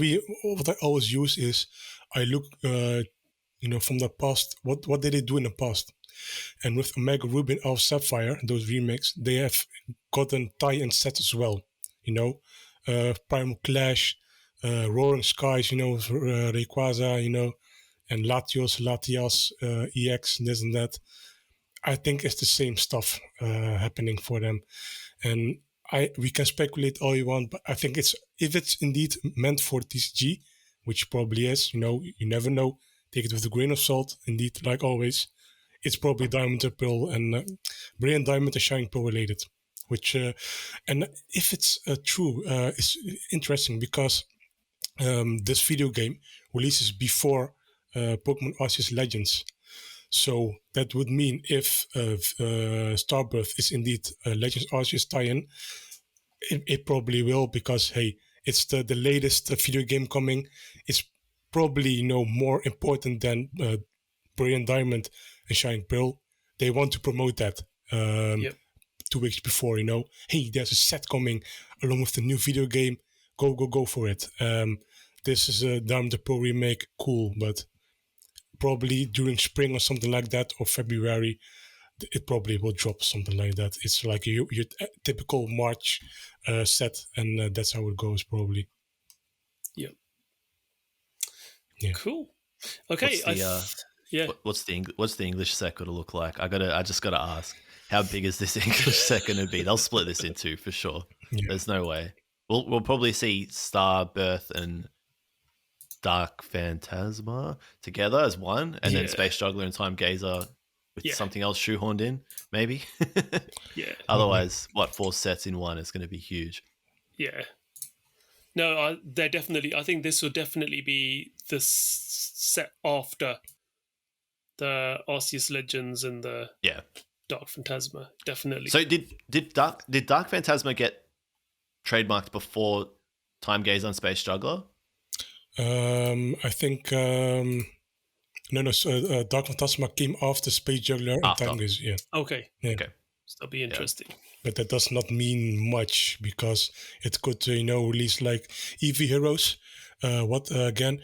I always use is I look from the past. What did they do in the past? And with Omega Ruby and Alpha Sapphire, those remakes, they have gotten tie-in sets as well. Primal Clash, Roaring Skies, Rayquaza, and Latias, EX, this and that. I think it's the same stuff happening for them. And we can speculate all you want, but I think if it's indeed meant for TCG, which probably is, you never know. Take it with a grain of salt. Indeed, like always, it's probably Diamond and Pearl and Brilliant Diamond and Shining Pearl related. Which and if it's true, it's interesting because this video game releases before Pokemon Arceus Legends. So that would mean if Starbirth is indeed a Legends Arceus tie-in, it probably will, because hey, it's the latest video game coming. It's probably more important than Brilliant Diamond and Shining Pearl. They want to promote that. 2 weeks before, hey, there's a set coming along with the new video game. Go for it. This is a Diamond and Pearl remake, cool, but probably during spring or something like that, or February, it probably will drop something like that. It's like your typical March set, and that's how it goes probably. Yeah. Yeah. Cool. Okay. What's the English set going to look like? I just got to ask. How big is this English set going to be? They'll split this in two for sure. Yeah. There's no way. We'll probably see Starbirth and Dark Fantasma together as one, and then Space Juggler and Time Gazer with something else shoehorned in, maybe. Yeah. Otherwise, 4 sets in one is going to be huge. Yeah. No, they're definitely. I think this will definitely be the set after the Arceus Legends and the Dark Phantasma, definitely. So did Dark Phantasma get trademarked before Time Gazer and Space Juggler? I think no. So Dark Phantasma came after Space Juggler and Time Gazer. Yeah. Okay. Yeah. Okay. So that'll be interesting. Yeah. But that does not mean much, because it could release like EV Heroes. Again?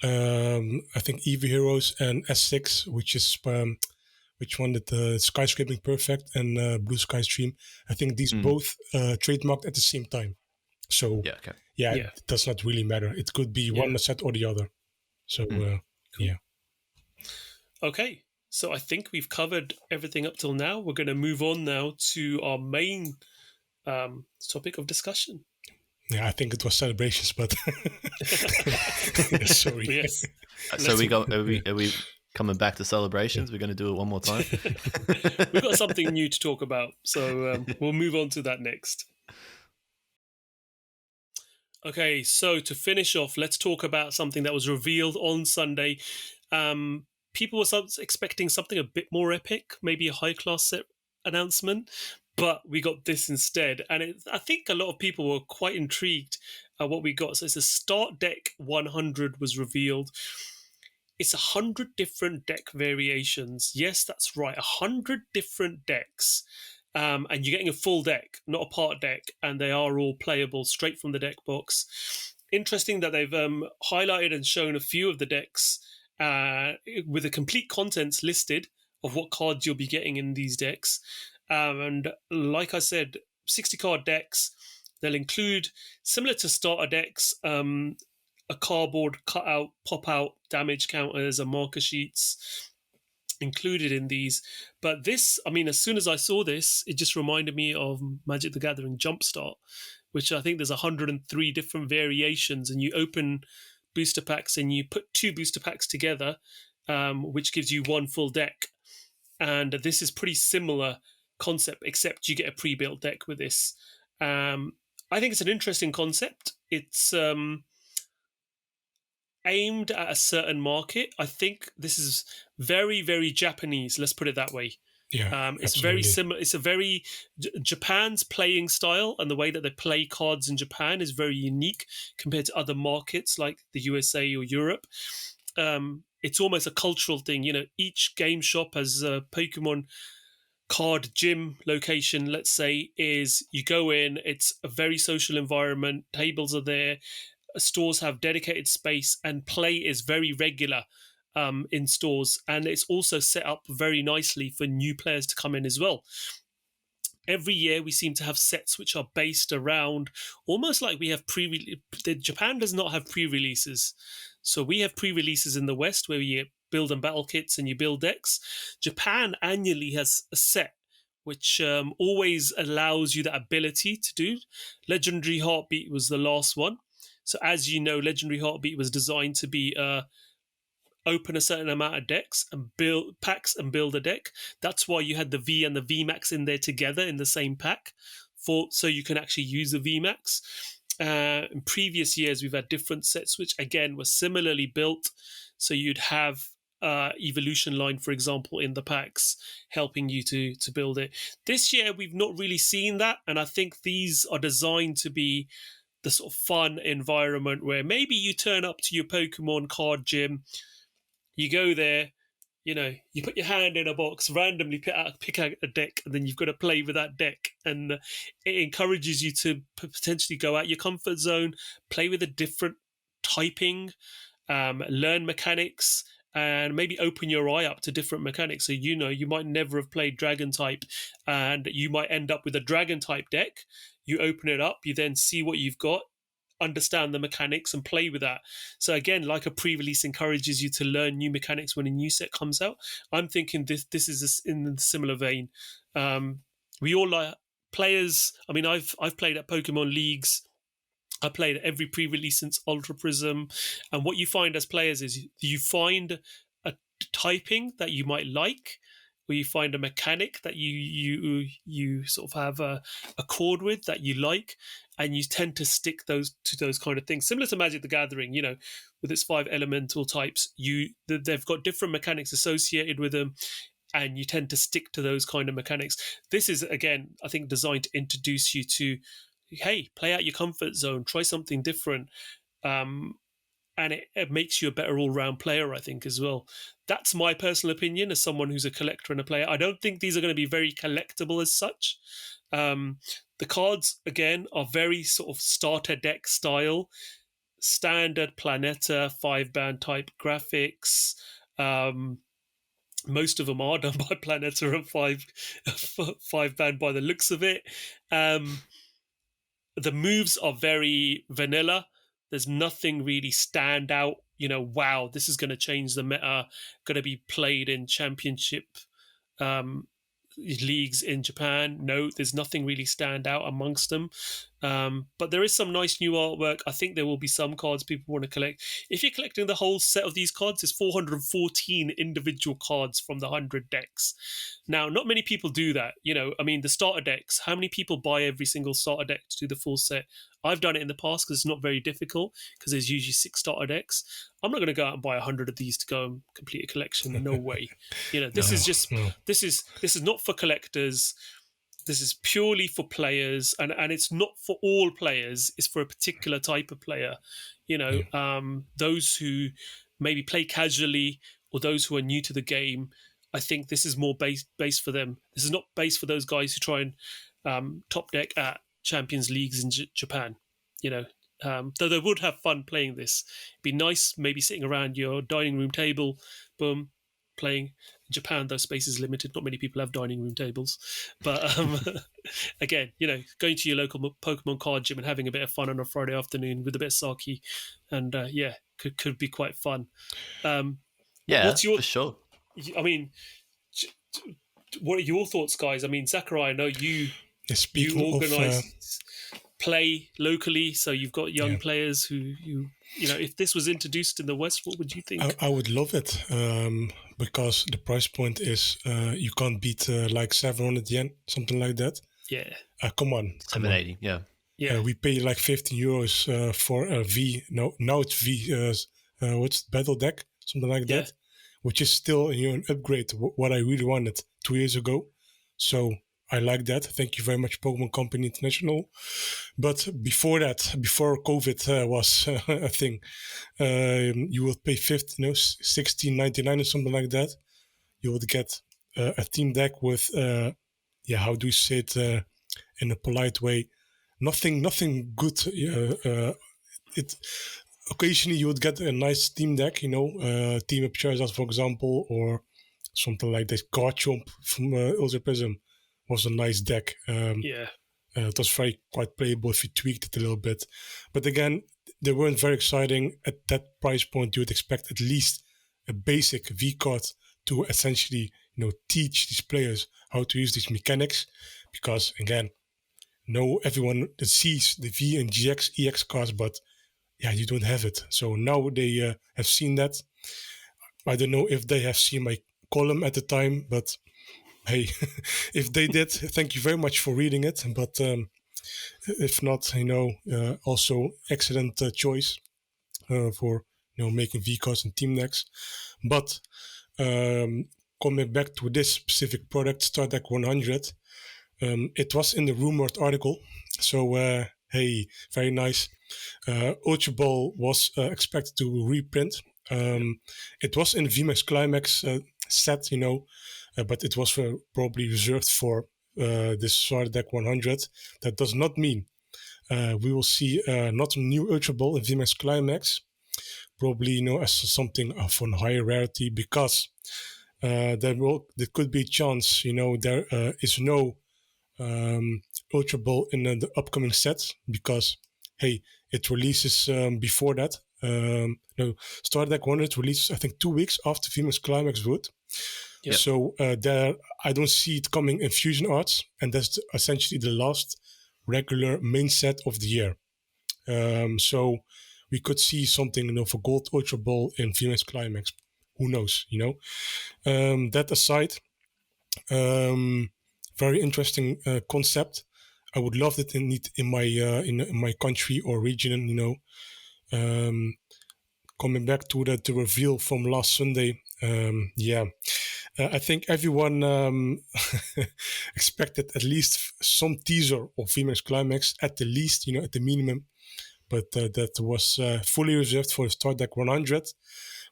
I think EV Heroes and S6, which is which one did Skyscraping Perfect and Blue Sky Stream. I think these both trademarked at the same time. So it does not really matter. It could be one set or the other. So cool. Okay, so I think we've covered everything up till now. We're going to move on now to our main topic of discussion. Yeah, I think it was celebrations, but sorry. Yes. So are we coming back to celebrations? We're going to do it one more time. We've got something new to talk about, so we'll move on to that next. Okay, so to finish off, let's talk about something that was revealed on Sunday. People were expecting something a bit more epic, maybe a high-class set announcement, but we got this instead. And I think a lot of people were quite intrigued what we got. So it's a start deck 100 was revealed. It's 100 different deck variations. Yes, that's right, 100 different decks. And you're getting a full deck, not a part deck, and they are all playable straight from the deck box. Interesting that they've highlighted and shown a few of the decks with the complete contents listed of what cards you'll be getting in these decks. And like I said, 60 card decks. They'll include, similar to starter decks, a cardboard cutout, pop-out damage counters and marker sheets included in these. But this, I mean, as soon as I saw this, it just reminded me of Magic the Gathering Jumpstart, which I think there's 103 different variations, and you open booster packs and you put 2 booster packs together, which gives you 1 full deck. And this is pretty similar concept, except you get a pre-built deck with this. I think it's an interesting concept. It's aimed at a certain market. I think this is very, very Japanese. Let's put it that way. Yeah, it's absolutely. very similar. It's a very Japan's playing style, and the way that they play cards in Japan is very unique compared to other markets like the USA or Europe. It's almost a cultural thing. You know, each game shop has a Pokemon card gym location, let's say, is you go in, it's a very social environment, tables are there, stores have dedicated space, and play is very regular in stores, and it's also set up very nicely for new players to come in as well. Every year we seem to have sets which are based around, almost like we have Japan does not have pre-releases. So we have pre-releases in the West where you build and battle kits and you build decks. Japan annually has a set which always allows you that ability to do. Legendary Heartbeat was the last one. So as you know, Legendary Heartbeat was designed to be open a certain amount of decks and build packs and build a deck. That's why you had the V and the VMAX in there together in the same pack, so you can actually use the VMAX. In previous years, we've had different sets which again were similarly built. So you'd have Evolution Line, for example, in the packs, helping you to build it. This year, we've not really seen that, and I think these are designed to be the sort of fun environment where maybe you turn up to your Pokemon card gym, you go there, you know, you put your hand in a box, randomly pick out a deck, and then you've got to play with that deck. And it encourages you to potentially go out your comfort zone, play with a different typing, learn mechanics, and maybe open your eye up to different mechanics. So, you know, you might never have played Dragon type, and you might end up with a Dragon type deck. You open it up, you then see what you've got, understand the mechanics and play with that. So again, like a pre-release encourages you to learn new mechanics when a new set comes out. I'm thinking this is in a similar vein. We all like players. I mean, I've played at Pokemon leagues. I played at every pre-release since Ultra Prism, and what you find as players is you find a typing that you might like, or you find a mechanic that you sort of have a chord with that you like, and you tend to stick to those kind of things. Similar to Magic the Gathering, you know, with its 5 elemental types, they've got different mechanics associated with them, and you tend to stick to those kind of mechanics. This is, again, I think, designed to introduce you to, hey, play out your comfort zone, try something different, and it makes you a better all-round player, I think, as well. That's my personal opinion as someone who's a collector and a player. I don't think these are going to be very collectible as such. The cards, again, are very sort of starter deck style, standard Planeta 5-band type graphics. Most of them are done by Planeta and 5-band by the looks of it. The moves are very vanilla. There's nothing really stand out, you know, wow, this is going to change the meta, going to be played in championship leagues in Japan. No, there's nothing really stand out amongst them. But there is some nice new artwork. I think there will be some cards people want to collect. If you're collecting the whole set of these cards, it's 414 individual cards from the 100 decks. Now, not many people do that. You know, I mean, the starter decks, how many people buy every single starter deck to do the full set? I've done it in the past because it's not very difficult, because there's usually 6 starter decks. I'm not going to go out and buy 100 of these to go and complete a collection. No way. You know, this is not for collectors. this is purely for players, and it's not for all players. It's for a particular type of player. Those who maybe play casually or those who are new to the game. I think this is more based for them. This is not based for those guys who try and top deck at Champions Leagues in Japan. Though they would have fun playing this. It'd be nice maybe sitting around your dining room table, boom, playing. In Japan, though, space is limited. Not many people have dining room tables. But again, going to your local Pokemon card gym and having a bit of fun on a Friday afternoon with a bit of sake, and could be quite fun. For sure. I mean, what are your thoughts, guys? I mean, Zakariya, I know you organise play locally, so you've got young players who if this was introduced in the West, what would you think? I would love it because the price point is you can't beat like 700 yen, something like that. Yeah. Come on. 780, yeah. We pay like 15 euros for a V. No, now it's V. What's Battle Deck? Something like that. Which is still an upgrade what I really wanted 2 years ago. So I like that. Thank you very much, Pokemon Company International. But before that, before COVID was a thing, you would pay 16.99 or something like that. You would get a team deck with, how do you say it in a polite way? Nothing good. Occasionally you would get a nice team deck, team up Charizard, for example, or something like this. Garchomp from Ultra Prism was a nice deck. It was quite playable if you tweaked it a little bit. But again, they weren't very exciting. At that price point, you would expect at least a basic V card to essentially, teach these players how to use these mechanics. Because again, everyone sees the V and GX, EX cards, but you don't have it. So now they have seen that. I don't know if they have seen my column at the time, but hey, if they did, thank you very much for reading it. But if not, also excellent choice for making V cards and team decks. But coming back to this specific product, Star Deck 100, it was in the rumored article. So hey, very nice. Ultra Ball was expected to reprint. It was in VMAX Climax set, but it was probably reserved for this Star Deck 100. That does not mean we will see not a new Ultra Ball in VMAX Climax, probably as something of a higher rarity, because there could be a chance, there is no Ultra Ball in the upcoming set, because hey, it releases before that. Star Deck 100 releases, I think, 2 weeks after VMAX Climax would. Yep. So there, I don't see it coming in Fusion Arts, and that's essentially the last regular main set of the year. So we could see something, for Gold Ultra Ball in VMAX Climax. Who knows? That aside, very interesting concept. I would love it in my country or region. Coming back to the reveal from last Sunday, I think everyone expected at least some teaser of VMAX Climax at the least, at the minimum. But that was fully reserved for the Star Deck 100,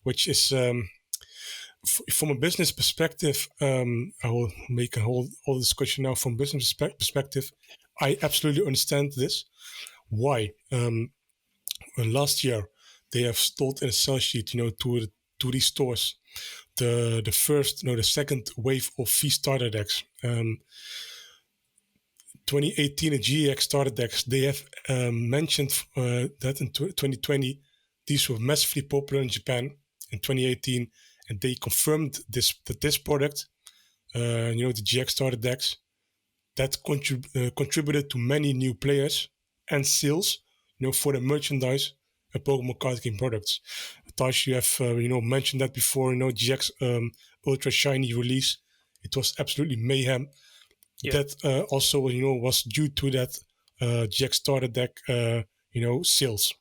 which is, from a business perspective, I will make a whole discussion now from business perspective. I absolutely understand this. Why? Last year, they have sold in a sell sheet, to these stores, the first, the second wave of V starter decks. 2018 and GX starter decks, they have mentioned that in 2020, these were massively popular in Japan in 2018, and they confirmed that this product, the GX starter decks, that contributed to many new players and sales, for the merchandise and Pokemon card game products. Taj, you have mentioned that before. GX Ultra Shiny release, it was absolutely mayhem. Yeah. That also was due to that GX starter deck sales.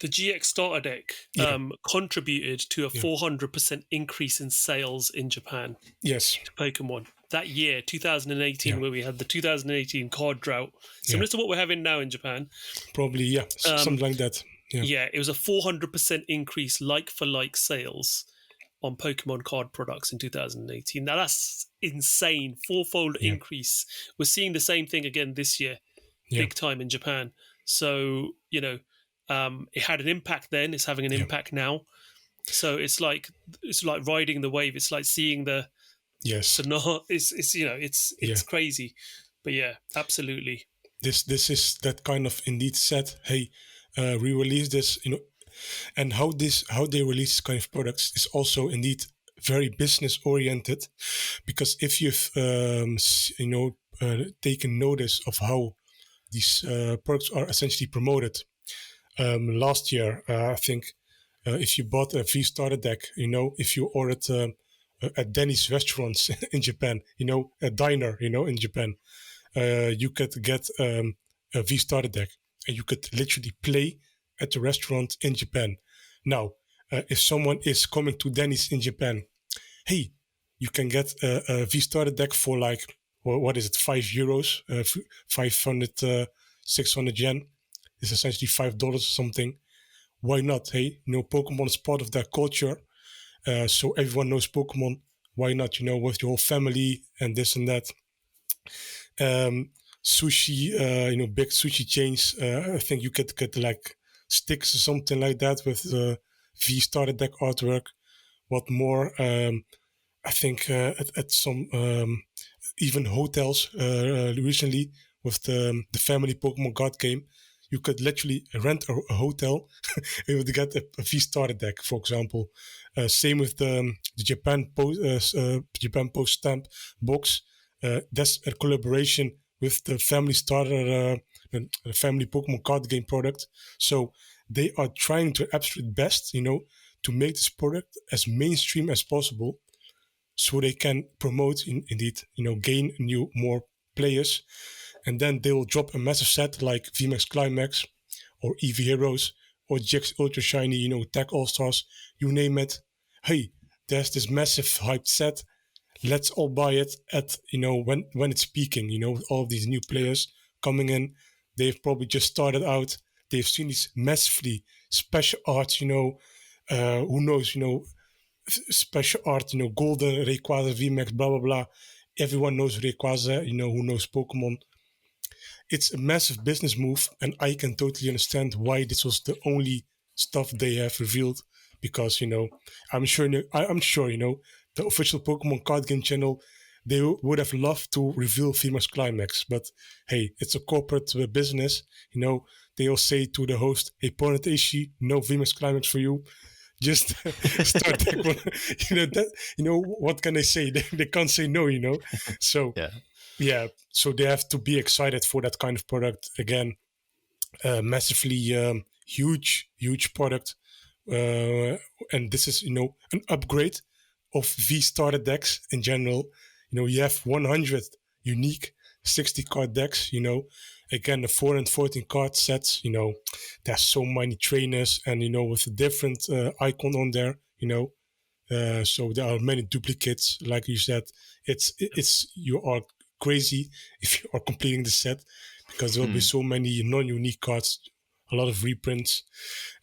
The GX starter deck contributed to a 400% increase in sales in Japan. Yes. To Pokemon. That year, 2018, where we had the 2018 card drought, similar to what we're having now in Japan. Probably, something like that. Yeah, it was a 400% increase like-for-like sales on Pokemon card products in 2018. Now, that's insane. Fourfold increase. We're seeing the same thing again this year, big time in Japan. So, it had an impact then. It's having an impact now. So it's like riding the wave. It's like seeing the it's crazy. But yeah, absolutely. This is that kind of indeed said, hey, we release this, and how they release this kind of products is also indeed very business oriented, because if you've taken notice of how these products are essentially promoted. Last year, I think if you bought a V-Starter deck, if you ordered at Denny's restaurants in Japan, a diner, in Japan, you could get a V-Starter deck and you could literally play at the restaurant in Japan. Now, if someone is coming to Denny's in Japan, hey, you can get a V-Starter deck for like, what is it, €5, 500, 600 yen. It's essentially $5 or something. Why not? Hey, Pokemon is part of their culture. So everyone knows Pokemon. Why not? With your whole family and this and that. Sushi, big sushi chains. I think you could get like sticks or something like that with V-Starter deck artwork. What more? I think at some even hotels recently with the family Pokemon card game, you could literally rent a hotel and would get a V-Starter deck, for example. Same with the Japan Post stamp box. That's a collaboration with the family starter, the family Pokemon card game product. So they are trying to absolute best, to make this product as mainstream as possible, so they can promote, indeed, gain more players. And then they will drop a massive set like VMAX Climax or EV Heroes or GX Ultra Shiny, Tech All-Stars, you name it. Hey, there's this massive hyped set. Let's all buy it at, when it's peaking, with all of these new players coming in. They've probably just started out. They've seen these massively special arts, who knows, special art, Golden, Rayquaza, VMAX, blah, blah, blah. Everyone knows Rayquaza, who knows Pokemon. It's a massive business move, and I can totally understand why this was the only stuff they have revealed, because, I'm sure, the official Pokemon card game channel, they would have loved to reveal VMAX Climax, but hey, it's a corporate business, they all say to the host, hey, Ponetaishi, no VMAX Climax for you. Just start that one. What can they say? They can't say no, So so they have to be excited for that kind of product again. Massively huge product, and this is an upgrade of V-Starter decks in general. You have 100 unique 60 card decks. Again, the 414 card sets, there's so many trainers and, with a different icon on there, so there are many duplicates. Like you said, it's you are crazy if you are completing the set, because there will be so many non-unique cards, a lot of reprints.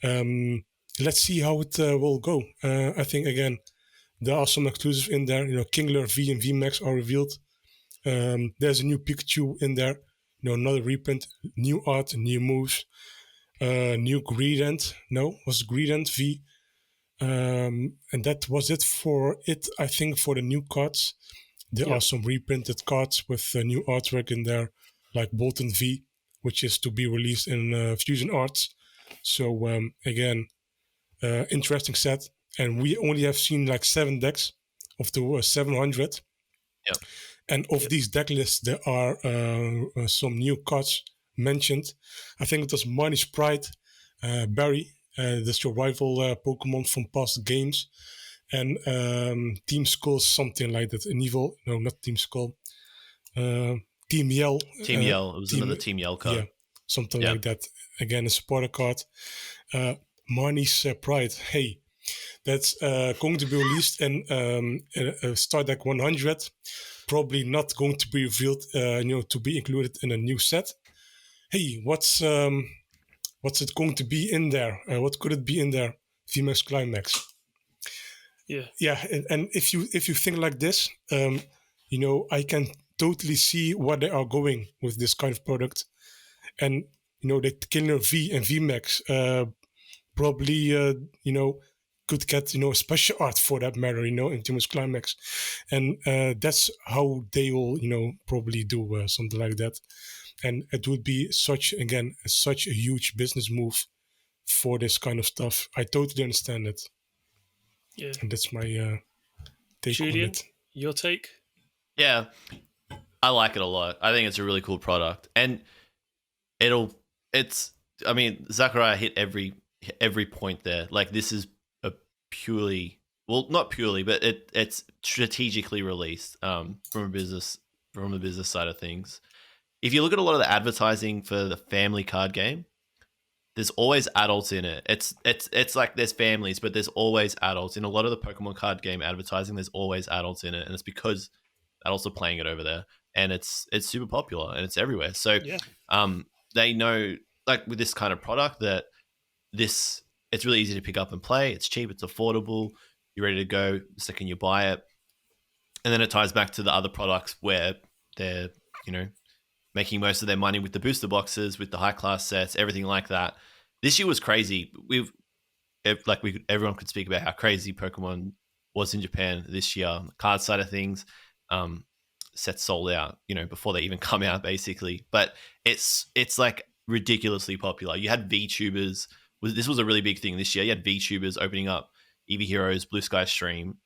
Let's see how it will go. I think, again, there are some exclusives in there. Kingler V and VMAX are revealed. There's a new Pikachu in there. Another reprint, new art, new moves, new Greedent. No, was Greedent V. And that was it for it, I think, for the new cards. There are some reprinted cards with new artwork in there, like Bolton V, which is to be released in Fusion Arts. So, again, interesting set. And we only have seen like 7 decks of the 700. Yep. And of these deck lists, there are some new cards mentioned. I think it was Money Sprite, Barry, that's your rival Pokemon from past games, and Team Skull, something like that. Not Team Skull. Team Yell. Team Yell. It was another Team Yell card. Yeah. something like that. Again, a supporter card. Marnie's Pride. Hey, that's going to be released in Star Deck 100. Probably not going to be revealed, to be included in a new set. Hey, what's it going to be in there? What could it be in there? VMAX Climax. Yeah, and if you think like this, I can totally see where they are going with this kind of product, and the Killer V and VMAX probably could get special art for that matter, in VMAX Climax, and that's how they will probably do something like that, and it would be such a huge business move for this kind of stuff. I totally understand it. Yeah, and that's my take Julian, on it. Your take? Yeah, I like it a lot. I think it's a really cool product, and Zakariya hit every point there. Like, this is a not purely, but it's strategically released from a business side of things. If you look at a lot of the advertising for the family card game, there's always adults in it. It's like there's families, but there's always adults. In a lot of the Pokemon card game advertising, there's always adults in it, and it's because adults are playing it over there, and it's super popular and it's everywhere. So they know, like, with this kind of product, that it's really easy to pick up and play. It's cheap, it's affordable, you're ready to go the second you buy it. And then it ties back to the other products where they're making most of their money with the booster boxes, with the high class sets, everything like that. This year was crazy. Everyone could speak about how crazy Pokemon was in Japan this year. On the card side of things, sets sold out, before they even come out, basically. But it's like ridiculoly popular. You had VTubers. This was a really big thing this year. You had VTubers opening up Eevee Heroes, Blue Sky Stream.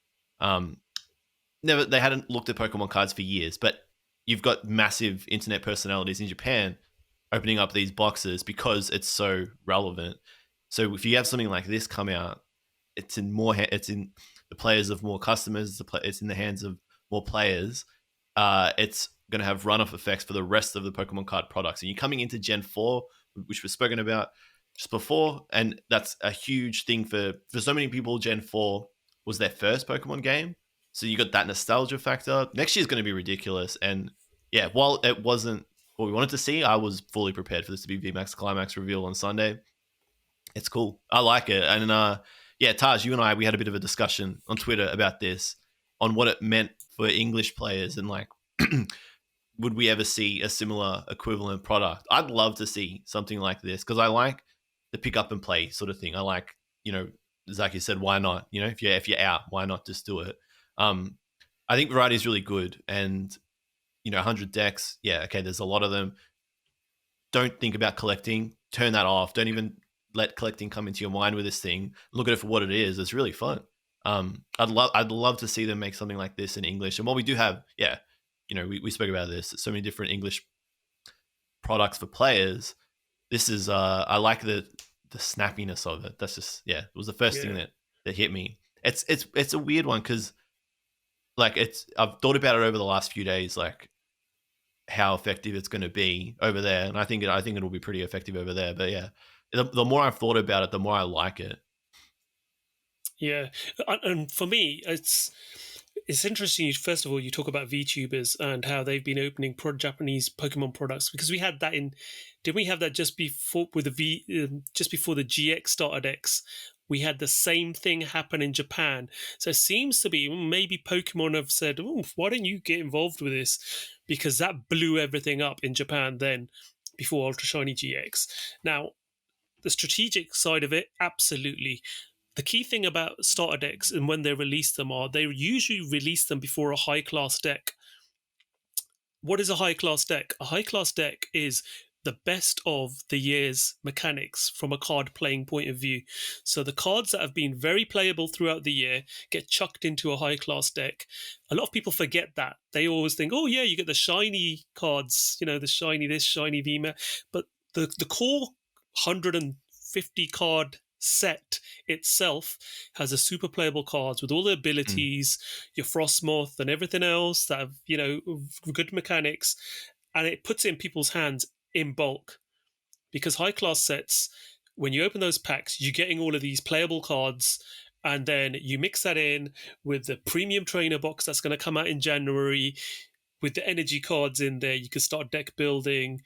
They hadn't looked at Pokemon cards for years, but you've got massive internet personalities in Japan opening up these boxes because it's so relevant. So if you have something like this come out, it's in the players of more customers. It's in the hands of more players. It's going to have runoff effects for the rest of the Pokemon card products. And you're coming into Gen 4, which was spoken about just before, and that's a huge thing for so many people. Gen 4 was their first Pokemon game. So you got that nostalgia factor. Next year's going to be ridiculous. And yeah, while it wasn't what we wanted to see, I was fully prepared for this to be VMAX Climax reveal on Sunday. It's cool. I like it. And Taj, you and I, we had a bit of a discussion on Twitter about this, on what it meant for English players, and like, would we ever see a similar equivalent product? I'd love to see something like this, because I like the pick up and play sort of thing. I like, Zaki said, why not? If you're out, why not just do it? I think variety is really good, and 100 decks, there's a lot of them. Don't think about collecting. Turn that off. Don't even let collecting come into your mind with this thing. Look at it for what it is. It's really fun. I'd love to see them make something like this in English. And what we do have, we spoke about this. So many different English products for players. This is I like the snappiness of it. That's just it was the first thing that hit me. It's a weird one, because like I've thought about it over the last few days, like how effective it's going to be over there, and I think it'll be pretty effective over there. But yeah, the more I've thought about it, the more I like it. Yeah, and for me, it's interesting. First of all, you talk about VTubers and how they've been opening Japanese Pokemon products, because we had that didn't we have that just before with just before the GX started X? We had the same thing happen in Japan. So it seems to be maybe Pokemon have said, why don't you get involved with this? Because that blew everything up in Japan then, before Ultra Shiny GX. Now, the strategic side of it, absolutely. The key thing about starter decks and when they release them they usually release them before a high-class deck. What is a high-class deck? A high-class deck is the best of the year's mechanics from a card playing point of view. So the cards that have been very playable throughout the year get chucked into a high-class deck. A lot of people forget that. They always think, you get the shiny cards, the shiny this, shiny Vima. But the core 150 card set itself has a super playable cards with all the abilities, your Frostmoth and everything else that have, good mechanics, and it puts it in people's hands in bulk. because high class sets, when you open those packs, you're getting all of these playable cards, and then you mix that in with the premium trainer box that's going to come out in January, with the energy cards in there. You can start deck building.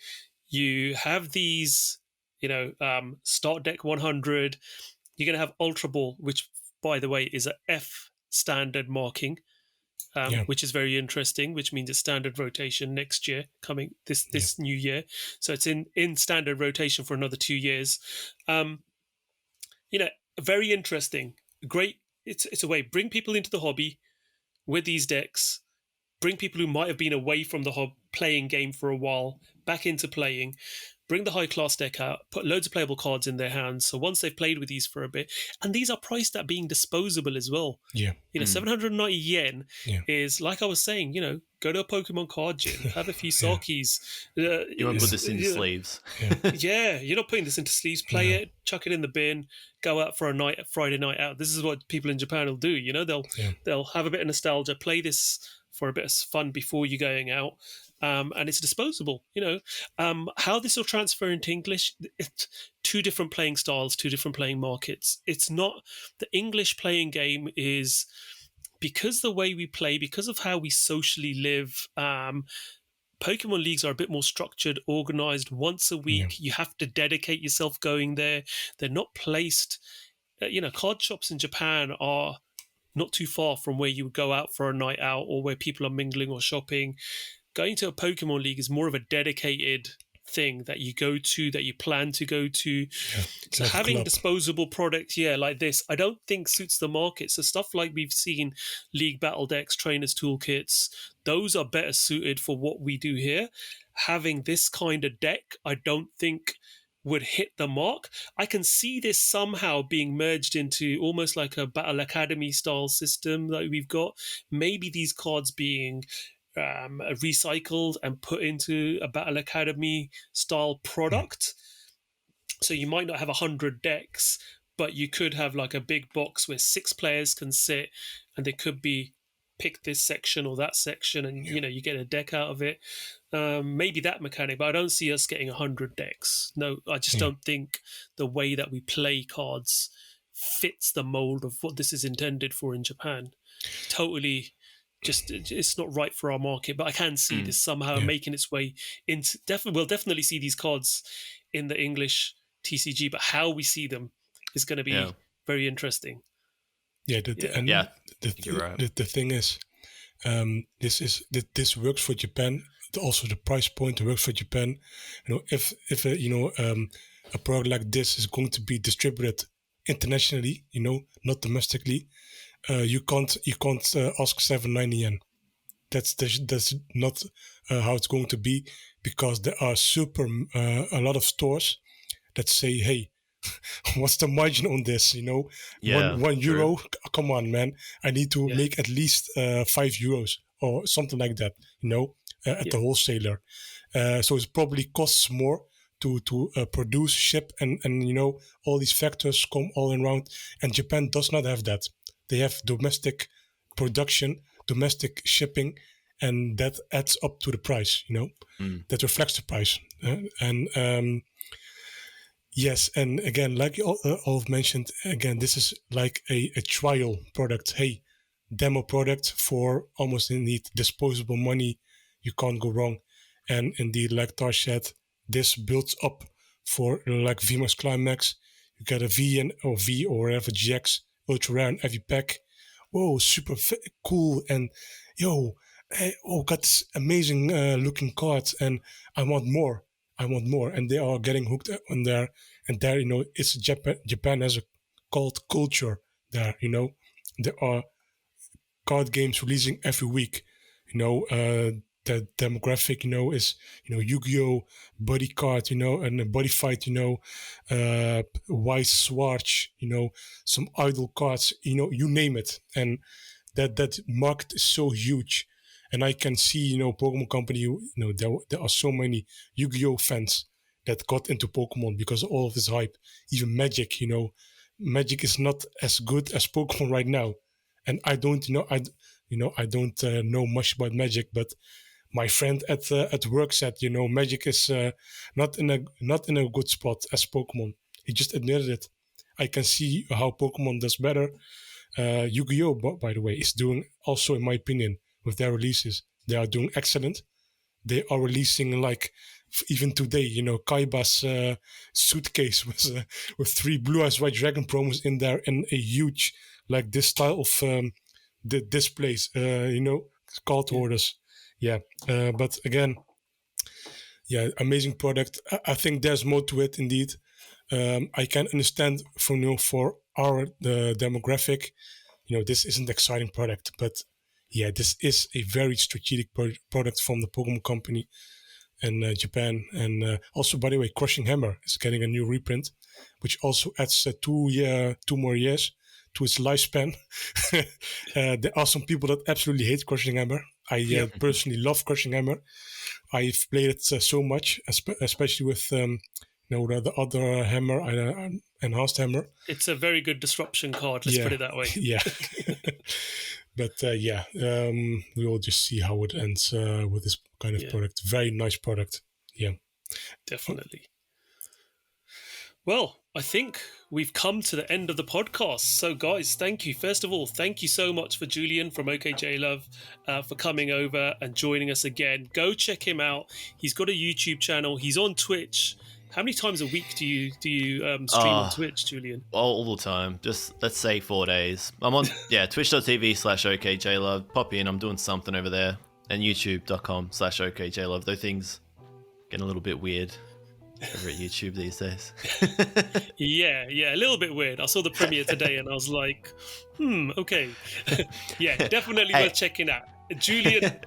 You have these, start deck 100. You're going to have Ultra Ball, which, by the way, is a F standard marking. Which is very interesting, which means it's standard rotation next year, coming this new year. So it's in standard rotation for another 2 years. Very interesting. Great. It's a way, bring people into the hobby with these decks, bring people who might have been away from the playing game for a while back into playing, bring the high class deck out, put loads of playable cards in their hands. So once they've played with these for a bit, and these are priced at being disposable as well. 790 yen is, like I was saying, go to a Pokemon card gym, have a few sakis. You won't put this in sleeves. You're not putting this into sleeves. Play it, chuck it in the bin, go out for a Friday night out. This is what people in Japan will do. They'll have a bit of nostalgia, play this for a bit of fun before you're going out. And it's disposable, how this will transfer into English. It's 2 different playing styles, 2 different playing markets. It's not the English playing game is, because the way we play, because of how we socially live, Pokemon leagues are a bit more structured, organized. Once a week, you have to dedicate yourself going there. They're not placed, card shops in Japan are not too far from where you would go out for a night out or where people are mingling or shopping. Going to a Pokemon League is more of a dedicated thing that you go to, that you plan to go to. So having disposable products, like this, I don't think suits the market. So stuff like we've seen, League Battle Decks, Trainers Toolkits, those are better suited for what we do here. Having this kind of deck, I don't think would hit the mark. I can see this somehow being merged into almost like a Battle Academy style system that we've got. Maybe these cards being recycled and put into a Battle Academy style product. So you might not have 100 decks, but you could have like a big box where 6 players can sit, and they could be pick this section or that section, and you get a deck out of it. Maybe that mechanic, but I don't see us getting 100 decks. No, I just don't think the way that we play cards fits the mold of what this is intended for in Japan. Totally. Just it's not right for our market, but I can see this somehow making its way into. We'll definitely see these cards in the English TCG, but how we see them is going to be very interesting. The thing is, this works for Japan. Also, the price point works for Japan. If a product like this is going to be distributed internationally, not domestically. You can't ask 790 yen. That's not how it's going to be, because there are a lot of stores that say, hey, what's the margin on this? €1. Come on, man. I need to make at least €5 or something like that. At the wholesaler. So it probably costs more to produce, ship, and all these factors come all around. And Japan does not have that. They have domestic production, domestic shipping, and that adds up to the price, that reflects the price. Yes, and again, like Olaf mentioned, again, this is like a trial product. Hey, demo product for almost indeed disposable money. You can't go wrong. And indeed, like Tar said, this builds up for like VMAX Climax. You get a V or whatever GX. Ultra rare in every pack. Whoa, super cool. And got this amazing looking cards, and I want more. And they are getting hooked on there. And there, it's Japan has a cult culture there, There are card games releasing every week. The demographic, is, Yu-Gi-Oh! Body card, and a body fight, Wise Swarch, some idol cards, you name it. And that market is so huge. And I can see, Pokemon Company, there are so many Yu-Gi-Oh! Fans that got into Pokemon because of all of this hype. Even Magic, Magic is not as good as Pokemon right now. And I don't, I don't know much about Magic, but my friend at work said, Magic is not in a good spot as Pokemon. He just admitted it. I can see how Pokemon does better. Yu-Gi-Oh, by the way, is doing also, in my opinion, with their releases, they are doing excellent. They are releasing even today, Kaiba's suitcase with 3 Blue Eyes White Dragon promos in there and a huge this style of the displays, card holders. Yeah, but again, amazing product. I think there's more to it indeed. I can understand for our demographic, this isn't an exciting product, but this is a very strategic product from the Pokemon Company in Japan. And also, by the way, Crushing Hammer is getting a new reprint, which also adds 2 more years to its lifespan. There are some people that absolutely hate Crushing Hammer. I personally love Crushing Hammer. I've played it so much, especially with the other hammer, enhanced hammer. It's a very good disruption card, let's put it that way. Yeah. But we will just see how it ends with this kind of product. Very nice product. Yeah. Definitely. Well, I think we've come to the end of the podcast. So, guys, thank you. First of all, thank you so much for Julian from okJLUV for coming over and joining us again. Go check him out. He's got a YouTube channel. He's on Twitch. How many times a week do you stream on Twitch, Julian? All the time. Just, let's say 4 days. I'm on, twitch.tv/okJLUV. Pop in. I'm doing something over there. And youtube.com/okJLUV. Those things getting a little bit weird over at YouTube these days. Yeah, a little bit weird. I saw the premiere today and I was like, okay. Definitely worth checking out. Julian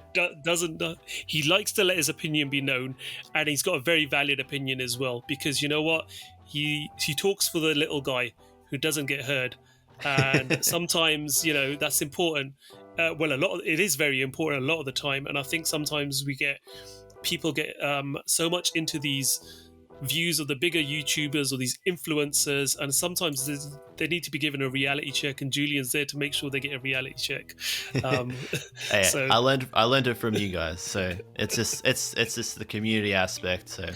he likes to let his opinion be known, and he's got a very valid opinion as well, because you know what? He talks for the little guy who doesn't get heard. And sometimes, that's important. It is very important a lot of the time. And I think sometimes people get so much into these views of the bigger YouTubers or these influencers, and sometimes they need to be given a reality check, and Julian's there to make sure they get a reality check. So I learned it from you guys, so it's just the community aspect. So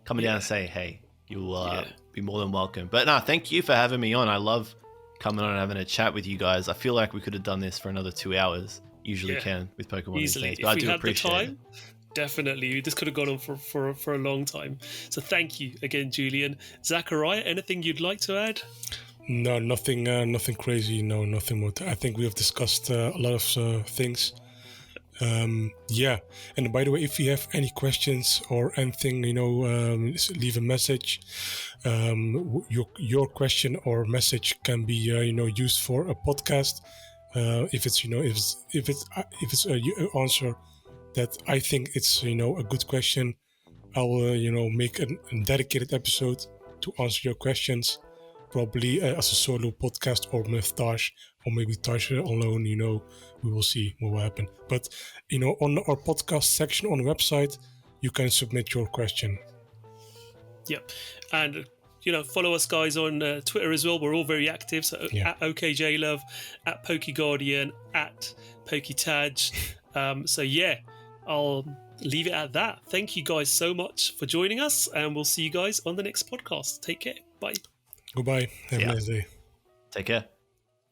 coming down and saying, hey, you will be more than welcome. But no, thank you for having me on. I love coming on and having a chat with you guys. I feel like we could have done this for another 2 hours. Usually can with Pokemon easily. These days, but I do appreciate it. Definitely, this could have gone on for a long time. So thank you again, Julian. Zakariya, anything you'd like to add? No, nothing crazy. No, nothing more. I think we have discussed a lot of things. And by the way, if you have any questions or anything, leave a message. Your question or message can be used for a podcast. If it's an answer that I think it's a good question, I will make a dedicated episode to answer your questions, probably as a solo podcast or with Taj, or maybe Taj alone. We will see what will happen. But on our podcast section on the website, you can submit your question. Yep, and follow us guys on Twitter as well. We're all very active. So at okJLUV, at PokeGuardian, at PokéTaj. I'll leave it at that. Thank you guys so much for joining us, and we'll see you guys on the next podcast. Take care. Bye. Goodbye. Have a nice day. Take care.